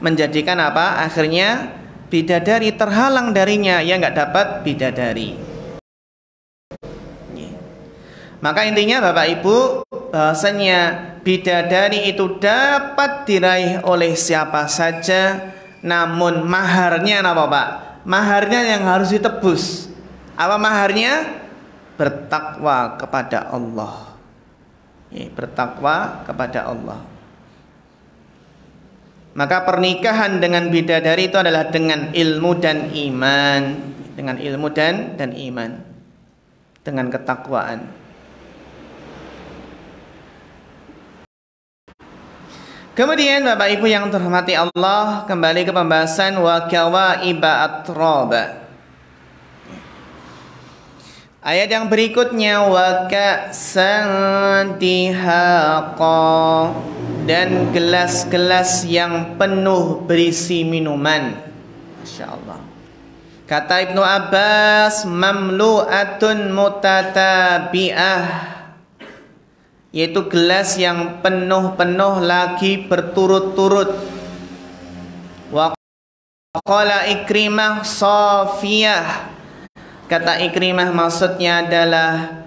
menjadikan apa? Akhirnya bidadari terhalang darinya, ya nggak dapat bidadari. Maka intinya Bapak Ibu, bahwasanya bidadari itu dapat diraih oleh siapa saja, namun maharnya apa Pak? Maharnya yang harus ditebus. Apa maharnya? Bertakwa kepada Allah. Bertakwa kepada Allah. Maka pernikahan dengan bidadari itu adalah dengan ilmu dan iman, dengan ilmu dan iman, dengan ketakwaan. Kemudian Bapak Ibu yang terhormati Allah, kembali ke pembahasan wa kawaiba atraba. Ayat yang berikutnya wa ka'san dihaqa, dan gelas-gelas yang penuh berisi minuman. Masya Allah. Kata Ibnu Abbas, mamlu'atun mutatabi'ah, yaitu gelas yang penuh-penuh lagi berturut-turut. Wa qala Ikrimah safiyah, kata Ikrimah maksudnya adalah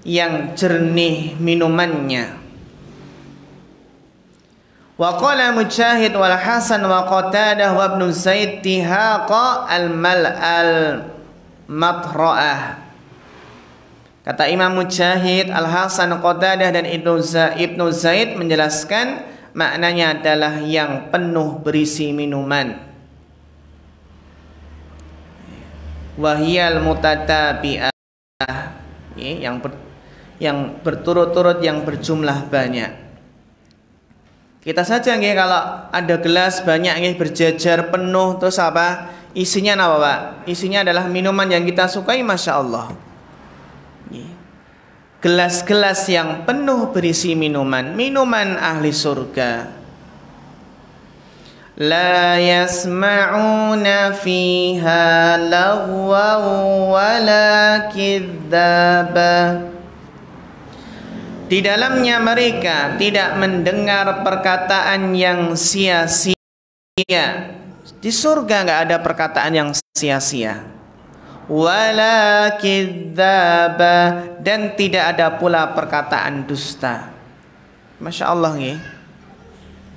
yang jernih minumannya. Wa qala Mujahid wal Hasan wa Qatadah wa Ibnu Zaid tihaqa al-mal'al matra'ah. Kata Imam Mujahid, Al-Hasan, Qatadah dan Ibnu Zaid menjelaskan maknanya adalah yang penuh berisi minuman. Wahiyal mutatabi'ah, yang berturut-turut, yang berjumlah banyak. Kita saja nggih, kalau ada gelas banyak nggih, berjejer penuh, terus apa? Isinya apa Pak? Isinya adalah minuman yang kita sukai, Masya Allah. Gelas-gelas yang penuh berisi minuman, minuman ahli surga. La yasma'una fiha lagwa wala kidzaba. Di dalamnya mereka tidak mendengar perkataan yang sia-sia. Di surga nggak ada perkataan yang sia-sia. Wala kidzaba, dan tidak ada pula perkataan dusta. Masya Allah ya.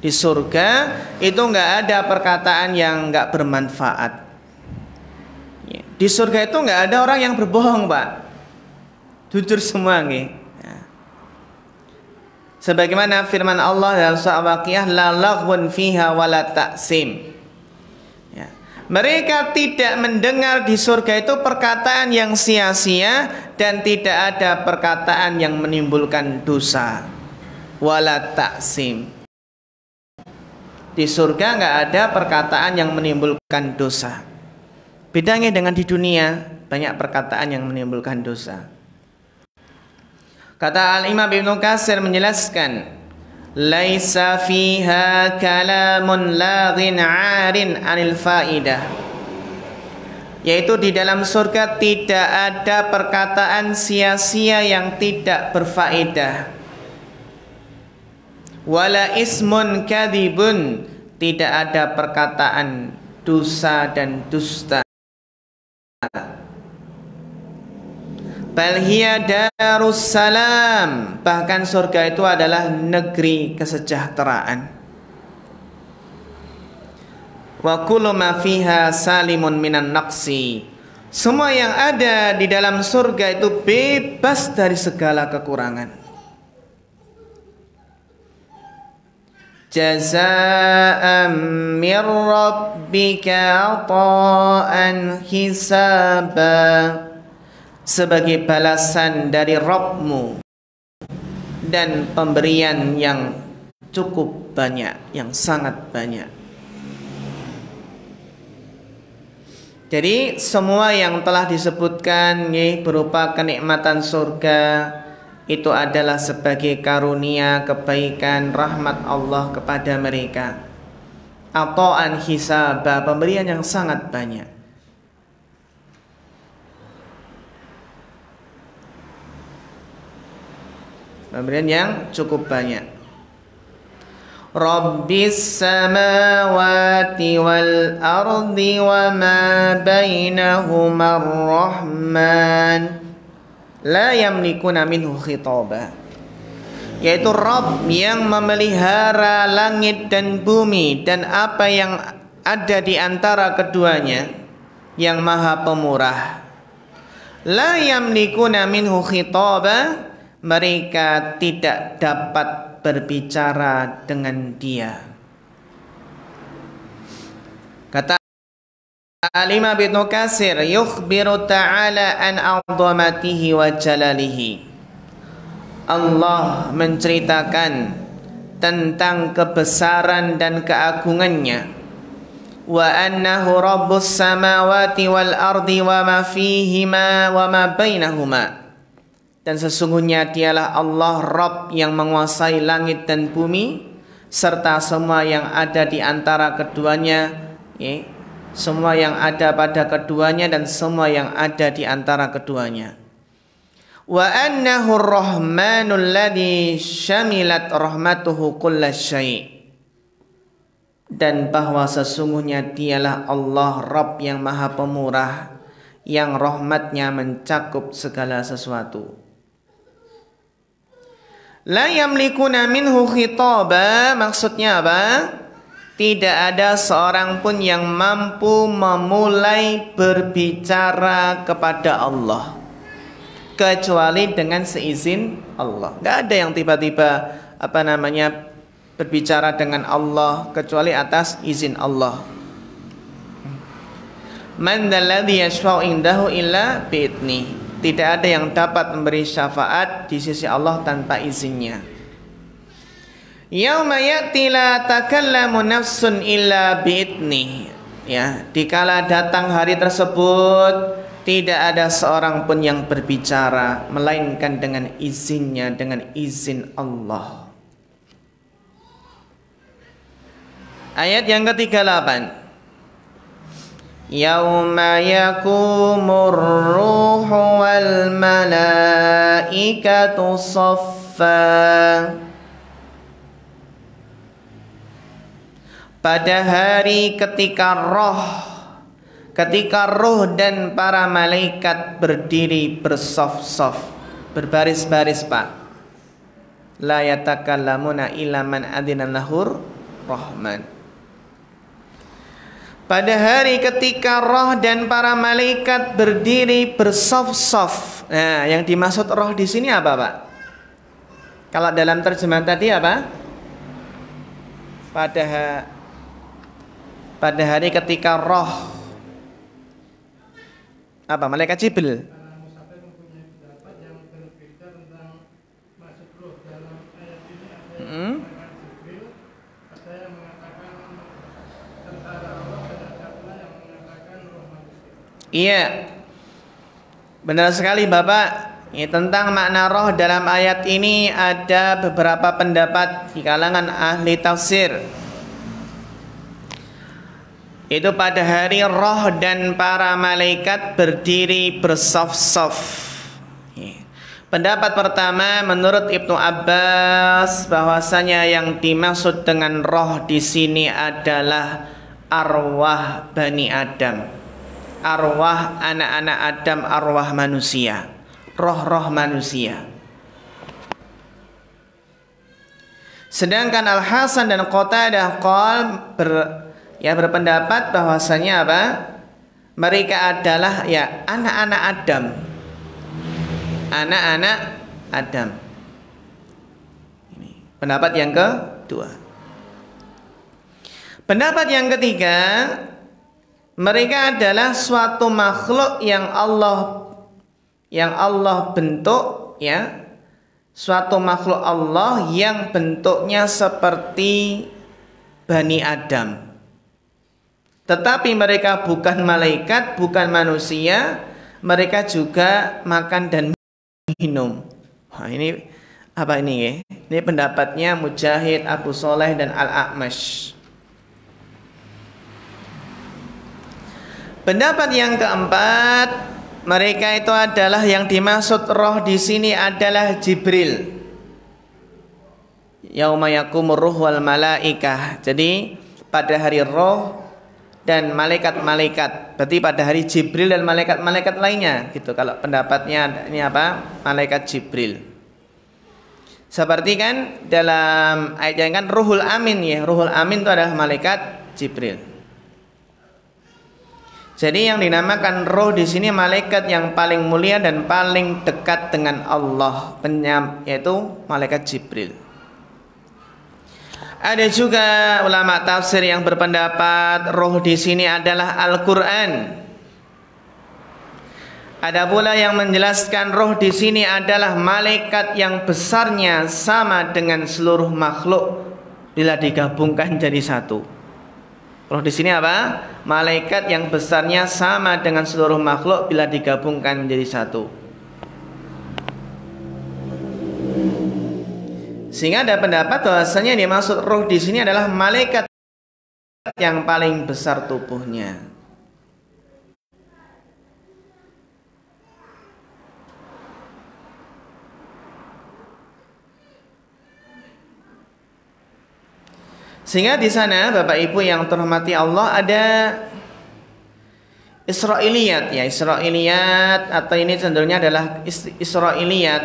Di surga itu nggak ada perkataan yang nggak bermanfaat. Di surga itu nggak ada orang yang berbohong Pak. Jujur semua nih. Sebagaimana firman Allah dalam surah Al-Waqiah, la laghwun fiha wala ta'sim. Mereka tidak mendengar di surga itu perkataan yang sia-sia, dan tidak ada perkataan yang menimbulkan dosa. Wala ta'sim. Di surga nggak ada perkataan yang menimbulkan dosa. Bedanya dengan di dunia, banyak perkataan yang menimbulkan dosa. Kata Al-Imam Ibnu Katsir menjelaskan, laisa fiha kalamun laghin 'arin 'anil faidah, yaitu di dalam surga tidak ada perkataan sia-sia yang tidak berfaedah. Wala ismun kadzibun, tidak ada perkataan dosa dan dusta. Bal hiya darussalam, bahkan surga itu adalah negeri kesejahteraan. Wa kullu ma fiha salimun minan naqsi, semua yang ada di dalam surga itu bebas dari segala kekurangan. Jazaa'an mir rabbika 'ata'an hisaba, sebagai balasan dari Rabbmu dan pemberian yang cukup banyak, yang sangat banyak. Jadi semua yang telah disebutkan berupa kenikmatan surga itu adalah sebagai karunia, kebaikan, rahmat Allah kepada mereka. Ata'an hisaba, pemberian yang sangat banyak. Pemberian yang cukup banyak. Rabbis samawati wal ardi wa ma bainahuma ar-Rahman la yamlikuna minhu khitaba. Yaitu Rabb yang memelihara langit dan bumi dan apa yang ada di antara keduanya, yang Maha Pemurah. La yamlikuna minhu khitaba, mereka tidak dapat berbicara dengan dia. Kata Al-Imam Ibnu Katsir, yukhbiru ta'ala an 'azamatihi wa jalalihi. Allah menceritakan tentang kebesaran dan keagungannya. Wa annahu rabbus samawati wal ardi wa ma fihima wa ma bainahuma. Dan sesungguhnya dialah Allah Rabb yang menguasai langit dan bumi serta semua yang ada di antara keduanya, ya, semua yang ada pada keduanya dan semua yang ada di antara keduanya. Wa annahu ar-Rahmanul ladzi syamilat rahmatuhu kullasyai'. Dan bahwa sesungguhnya dialah Allah Rabb yang Maha Pemurah yang rahmatnya mencakup segala sesuatu. La yamlikuna minhu khitaba, maksudnya apa? Tidak ada seorang pun yang mampu memulai berbicara kepada Allah kecuali dengan seizin Allah. Gak ada yang tiba-tiba berbicara dengan Allah kecuali atas izin Allah. Man dzalladzi yashfa'u indahu illa bi'idnih. Tidak ada yang dapat memberi syafaat di sisi Allah tanpa izinnya. Yauma ya'ti la takallamu nafsun illa bi'idnih. Ya, dikala datang hari tersebut tidak ada seorang pun yang berbicara melainkan dengan izinnya, dengan izin Allah. Ayat yang ke-38. Yauma yakumur ruhu wal malaikatu saffa. Pada hari ketika roh dan para malaikat berdiri bersaf-saf, berbaris-baris, Pak. La yatakallamuna illa man adzina lahur rahman. Pada hari ketika roh dan para malaikat berdiri bersaf-saf. Nah, yang dimaksud roh di sini apa, Pak? Kalau dalam terjemahan tadi apa? Pada hari ketika roh. Apa? Malaikat Jibril. Iya, benar sekali Bapak. Ya, tentang makna roh dalam ayat ini ada beberapa pendapat di kalangan ahli tafsir. Itu pada hari roh dan para malaikat berdiri bersaf-saf. Ya. Pendapat pertama menurut Ibnu Abbas bahwasanya yang dimaksud dengan roh di sini adalah arwah Bani Adam. Arwah anak-anak Adam, arwah manusia, roh-roh manusia. Sedangkan Al-Hasan dan Qatadah berpendapat bahwasanya apa? Mereka adalah ya anak-anak Adam. Anak-anak Adam. Ini pendapat yang kedua. Pendapat yang ketiga, mereka adalah suatu makhluk yang Allah bentuk, ya, suatu makhluk Allah yang bentuknya seperti Bani Adam. Tetapi mereka bukan malaikat, bukan manusia, mereka juga makan dan minum. Nah, ini apa ini ya? Ini pendapatnya Mujahid, Abu Soleh dan Al-A'mash. Pendapat yang keempat, mereka itu adalah yang dimaksud roh di sini adalah Jibril. Yauma yakumur ruh wal malaikah. Jadi pada hari roh dan malaikat-malaikat. Berarti pada hari Jibril dan malaikat-malaikat lainnya gitu. Kalau pendapatnya ini apa? Malaikat Jibril. Seperti kan dalam ayat yang kan Ruhul Amin ya. Ruhul Amin itu adalah malaikat Jibril. Jadi yang dinamakan roh di sini malaikat yang paling mulia dan paling dekat dengan Allah, yaitu malaikat Jibril. Ada juga ulama tafsir yang berpendapat roh di sini adalah Al-Qur'an. Ada pula yang menjelaskan roh di sini adalah malaikat yang besarnya sama dengan seluruh makhluk bila digabungkan jadi satu. Roh di sini apa? Malaikat yang besarnya sama dengan seluruh makhluk bila digabungkan menjadi satu. Sehingga ada pendapat bahwasanya yang dimaksud roh di sini adalah malaikat yang paling besar tubuhnya. Sehingga di sana Bapak Ibu yang terhormati Allah ada Israiliyat ya, Israiliyat atau ini cenderungnya adalah Israiliyat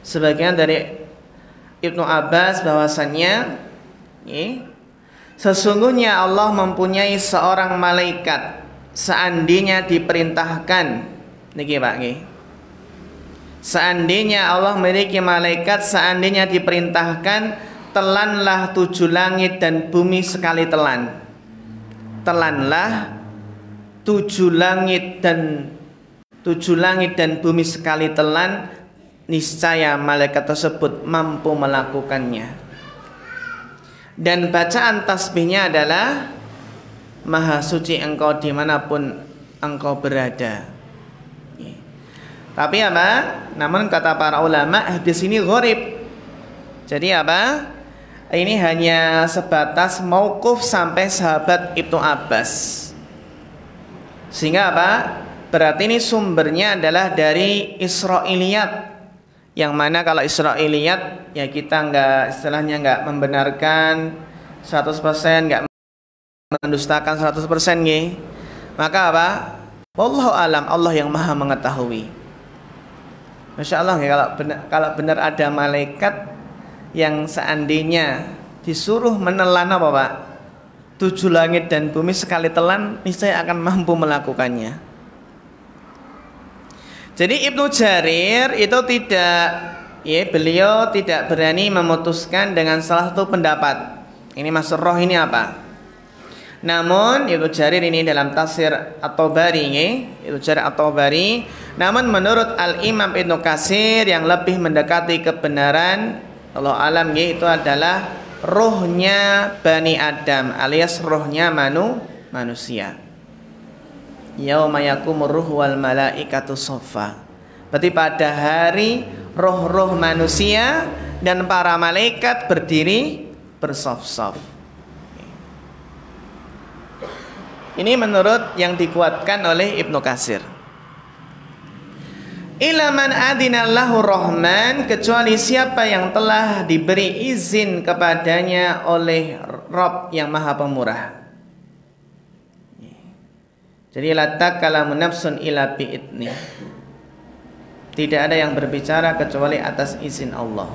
sebagian dari Ibnu Abbas bahwasannya sesungguhnya Allah mempunyai seorang malaikat seandainya diperintahkan niki Pak nggih. Seandainya Allah memiliki malaikat seandainya diperintahkan telanlah 7 langit dan bumi sekali telan. Telanlah 7 langit dan bumi sekali telan, niscaya malaikat tersebut mampu melakukannya. Dan bacaan tasbihnya adalah Maha suci engkau dimanapun engkau berada. Tapi apa? Namun kata para ulama hadis ini gharib. Jadi apa? Ini hanya sebatas mauquf sampai sahabat Ibnu Abbas. Sehingga apa? Berarti ini sumbernya adalah dari Israiliyat. Yang mana kalau Israiliyat ya kita istilahnya nggak membenarkan 100%, nggak mendustakan 100% nggih. Maka apa? Wallahu alam, Allah yang maha mengetahui. Masya Allah ya, kalau benar ada malaikat yang seandainya disuruh menelan apa Pak? 7 langit dan bumi sekali telan, niscaya akan mampu melakukannya. Jadi Ibnu Jarir itu beliau tidak berani memutuskan dengan salah satu pendapat. Ini maksud roh ini apa? Namun Ibnu Jarir ini dalam tafsir At-Tabari, Ibnu Jarir At-Tabari, namun menurut Al-Imam Ibnu Katsir yang lebih mendekati kebenaran Allah alam itu adalah rohnya Bani Adam alias rohnya manusia. Yauma yakumur ruh wal malaikatu shoffa. Berarti pada hari roh-roh manusia dan para malaikat berdiri bersaf-saf. Ini menurut yang dikuatkan oleh Ibnu Katsir. Ila man adinallahu rahman, kecuali siapa yang telah diberi izin kepadanya oleh Rabb yang Maha Pemurah. Jadi la takalamu nafsun illa bi'idni. Tidak ada yang berbicara kecuali atas izin Allah.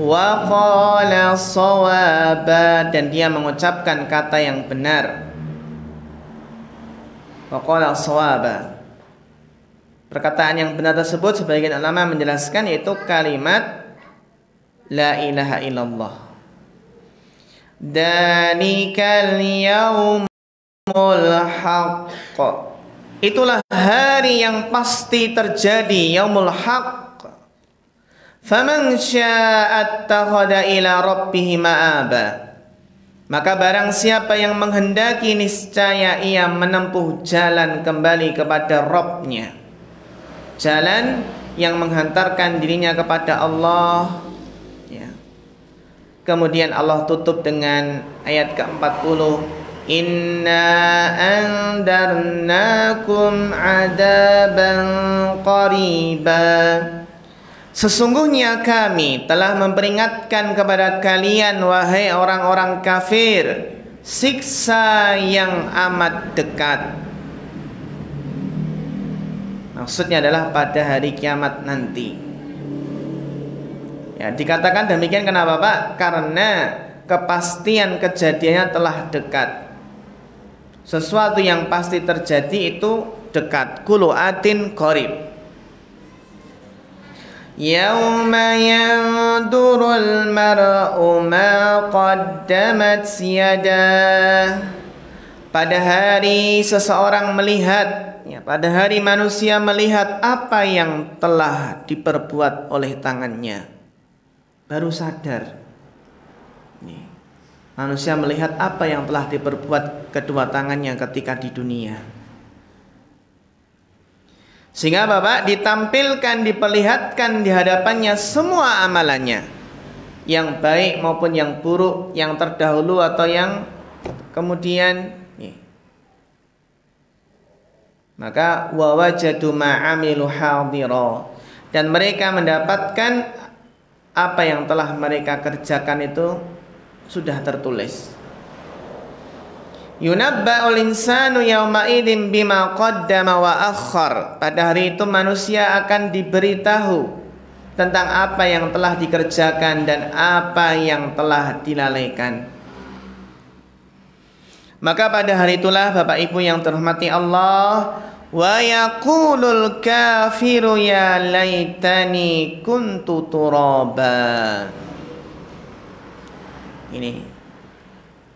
Wa qala shawaba, dan dia mengucapkan kata yang benar. Wa qala shawaba. Perkataan yang benar tersebut sebagian ulama menjelaskan yaitu kalimat la ilaha illallah. Danikal yaumul haqq. Itulah hari yang pasti terjadi, yaumul haqq. Faman syaa'a attakhadha ila rabbih ma'aba. Maka barang siapa yang menghendaki niscaya ia menempuh jalan kembali kepada Rabb-Nya. Jalan yang menghantarkan dirinya kepada Allah ya. Kemudian Allah tutup dengan ayat ke-40, inna andarnakum adaban qariba Sesungguhnya kami telah memperingatkan kepada kalian, wahai orang-orang kafir, siksa yang amat dekat. Maksudnya adalah pada hari kiamat nanti. Ya, dikatakan demikian kenapa Pak? Karena kepastian kejadiannya telah dekat. Sesuatu yang pasti terjadi itu dekat. Kullu atin qarib. Yauma yandurul mar'u ma qaddamat yadah. Pada hari seseorang melihat, ya, pada hari manusia melihat apa yang telah diperbuat oleh tangannya, baru sadar. Nih, manusia melihat apa yang telah diperbuat kedua tangannya ketika di dunia. Sehingga Bapak ditampilkan, diperlihatkan di hadapannya semua amalannya, yang baik maupun yang buruk, yang terdahulu atau yang kemudian. Maka wa wajadu ma'amilu hadira, dan mereka mendapatkan apa yang telah mereka kerjakan itu sudah tertulis. Yunabba'ul insanu yawma idzin bima qaddama wa akhar. Pada hari itu manusia akan diberitahu tentang apa yang telah dikerjakan dan apa yang telah dilalaikan. Maka pada hari itulah Bapak Ibu yang terhormati Allah, wa yaqulul kafiru ya laitani kuntu turaba. Ini.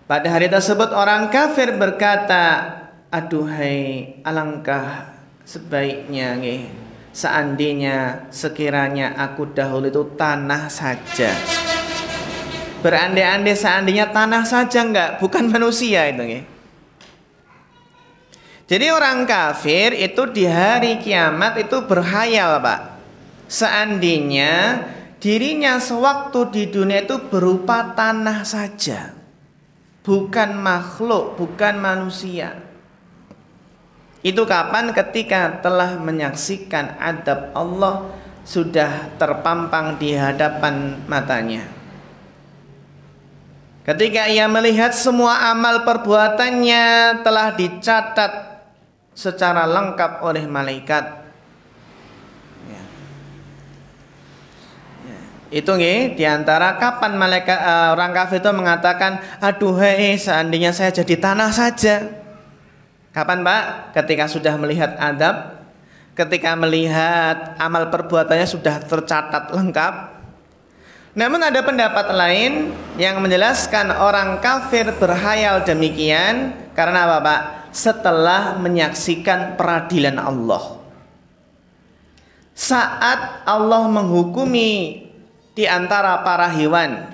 Pada hari tersebut orang kafir berkata, aduhai, alangkah sebaiknya seandainya sekiranya aku dahulu itu tanah saja. Berandai-andai seandainya tanah saja, enggak, bukan manusia itu. Jadi orang kafir itu di hari kiamat itu berhayal Pak, seandainya dirinya sewaktu di dunia itu berupa tanah saja, bukan makhluk, bukan manusia. Itu kapan? Ketika telah menyaksikan adab Allah sudah terpampang di hadapan matanya. Ketika ia melihat semua amal perbuatannya telah dicatat secara lengkap oleh malaikat. Ya. Ya. Itu diantara kapan malaikat orang kafir itu mengatakan, aduhai, seandainya saya jadi tanah saja. Kapan Pak? Ketika sudah melihat adab, ketika melihat amal perbuatannya sudah tercatat lengkap. Namun ada pendapat lain yang menjelaskan orang kafir berhayal demikian karena apa Pak? Setelah menyaksikan peradilan Allah. Saat Allah menghukumi di antara para hewan,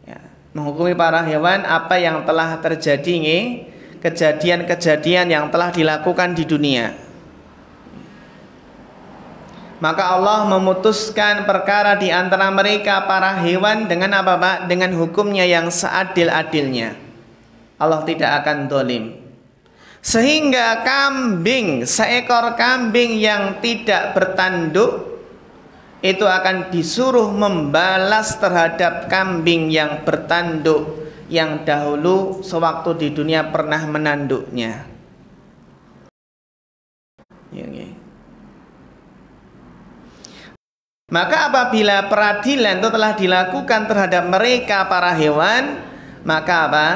ya, menghukumi para hewan apa yang telah terjadi, kejadian-kejadian yang telah dilakukan di dunia. Maka Allah memutuskan perkara di antara mereka para hewan dengan apa Pak? Dengan hukumnya yang seadil-adilnya. Allah tidak akan zalim. Sehingga kambing, seekor kambing yang tidak bertanduk itu akan disuruh membalas terhadap kambing yang bertanduk yang dahulu sewaktu di dunia pernah menanduknya. Maka apabila peradilan itu telah dilakukan terhadap mereka para hewan, maka apa?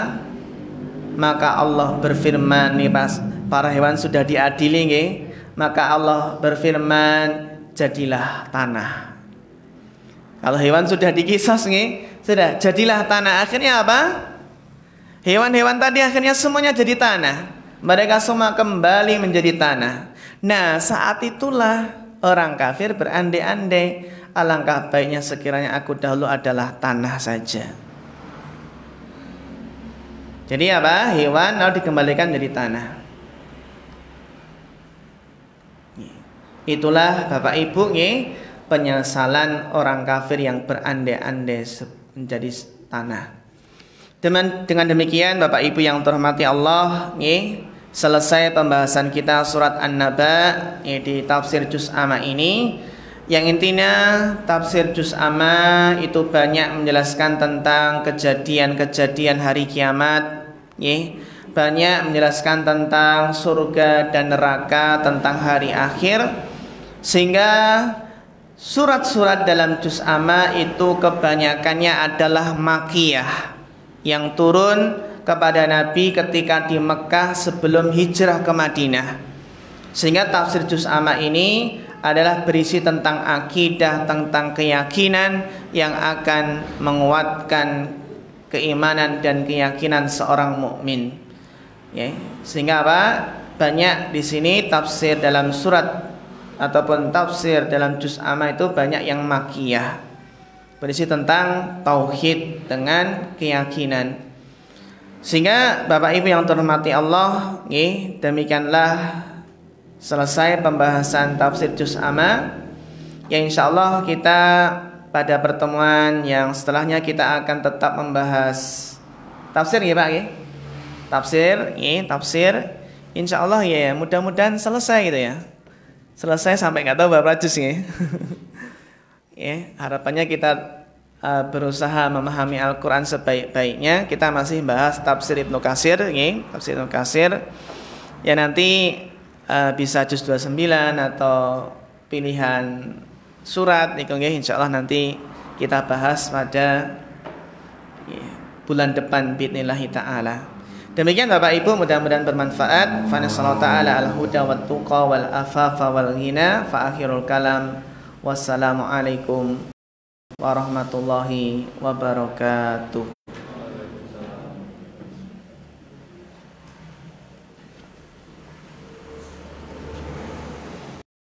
Maka Allah berfirman, nih pas para hewan sudah diadili, maka Allah berfirman, jadilah tanah. Kalau hewan sudah dikisos, sudah jadilah tanah. Akhirnya apa? Hewan-hewan tadi akhirnya semuanya jadi tanah. Mereka semua kembali menjadi tanah. Nah, saat itulah orang kafir berandai-andai, alangkah baiknya sekiranya aku dahulu adalah tanah saja. Jadi apa? Hewan lalu dikembalikan jadi tanah. Itulah Bapak Ibu penyesalan orang kafir yang berandai-andai menjadi tanah. Dengan demikian Bapak Ibu yang terhormati Allah, selesai pembahasan kita surat An-Naba di tafsir juz amma ini. Yang intinya tafsir juz amma itu banyak menjelaskan tentang kejadian-kejadian hari kiamat, banyak menjelaskan tentang surga dan neraka, tentang hari akhir, sehingga surat-surat dalam juz amma itu kebanyakannya adalah makiyah, yang turun kepada Nabi ketika di Mekah sebelum hijrah ke Madinah. Sehingga tafsir juz amma ini adalah berisi tentang akidah, tentang keyakinan yang akan menguatkan keimanan dan keyakinan seorang mukmin. Sehingga apa? Banyak di sini tafsir dalam surat ataupun tafsir dalam juz amma itu banyak yang makiyah, berisi tentang tauhid dengan keyakinan. Sehingga Bapak Ibu yang terhormati Allah, demikianlah selesai pembahasan tafsir juz amma. Ya insyaallah kita pada pertemuan yang setelahnya kita akan tetap membahas tafsir ya Pak ya. Tafsir insyaallah ya, mudah-mudahan selesai gitu ya. Selesai sampai nggak tahu berapa juz ya. Harapannya kita berusaha memahami Al-Qur'an sebaik-baiknya. Kita masih bahas tafsir Ibnu Katsir tafsir Ibnu Katsir. Ya nanti bisa juz 29 atau pilihan surat insyaallah nanti kita bahas pada bulan depan biidznillah taala. Demikian Bapak Ibu, mudah-mudahan bermanfaat. Fa nasallahu taala al huda wat tuqa wal afafa wal ghina. Fa akhirul kalam wassalamu alaikum warahmatullahi wabarakatuh.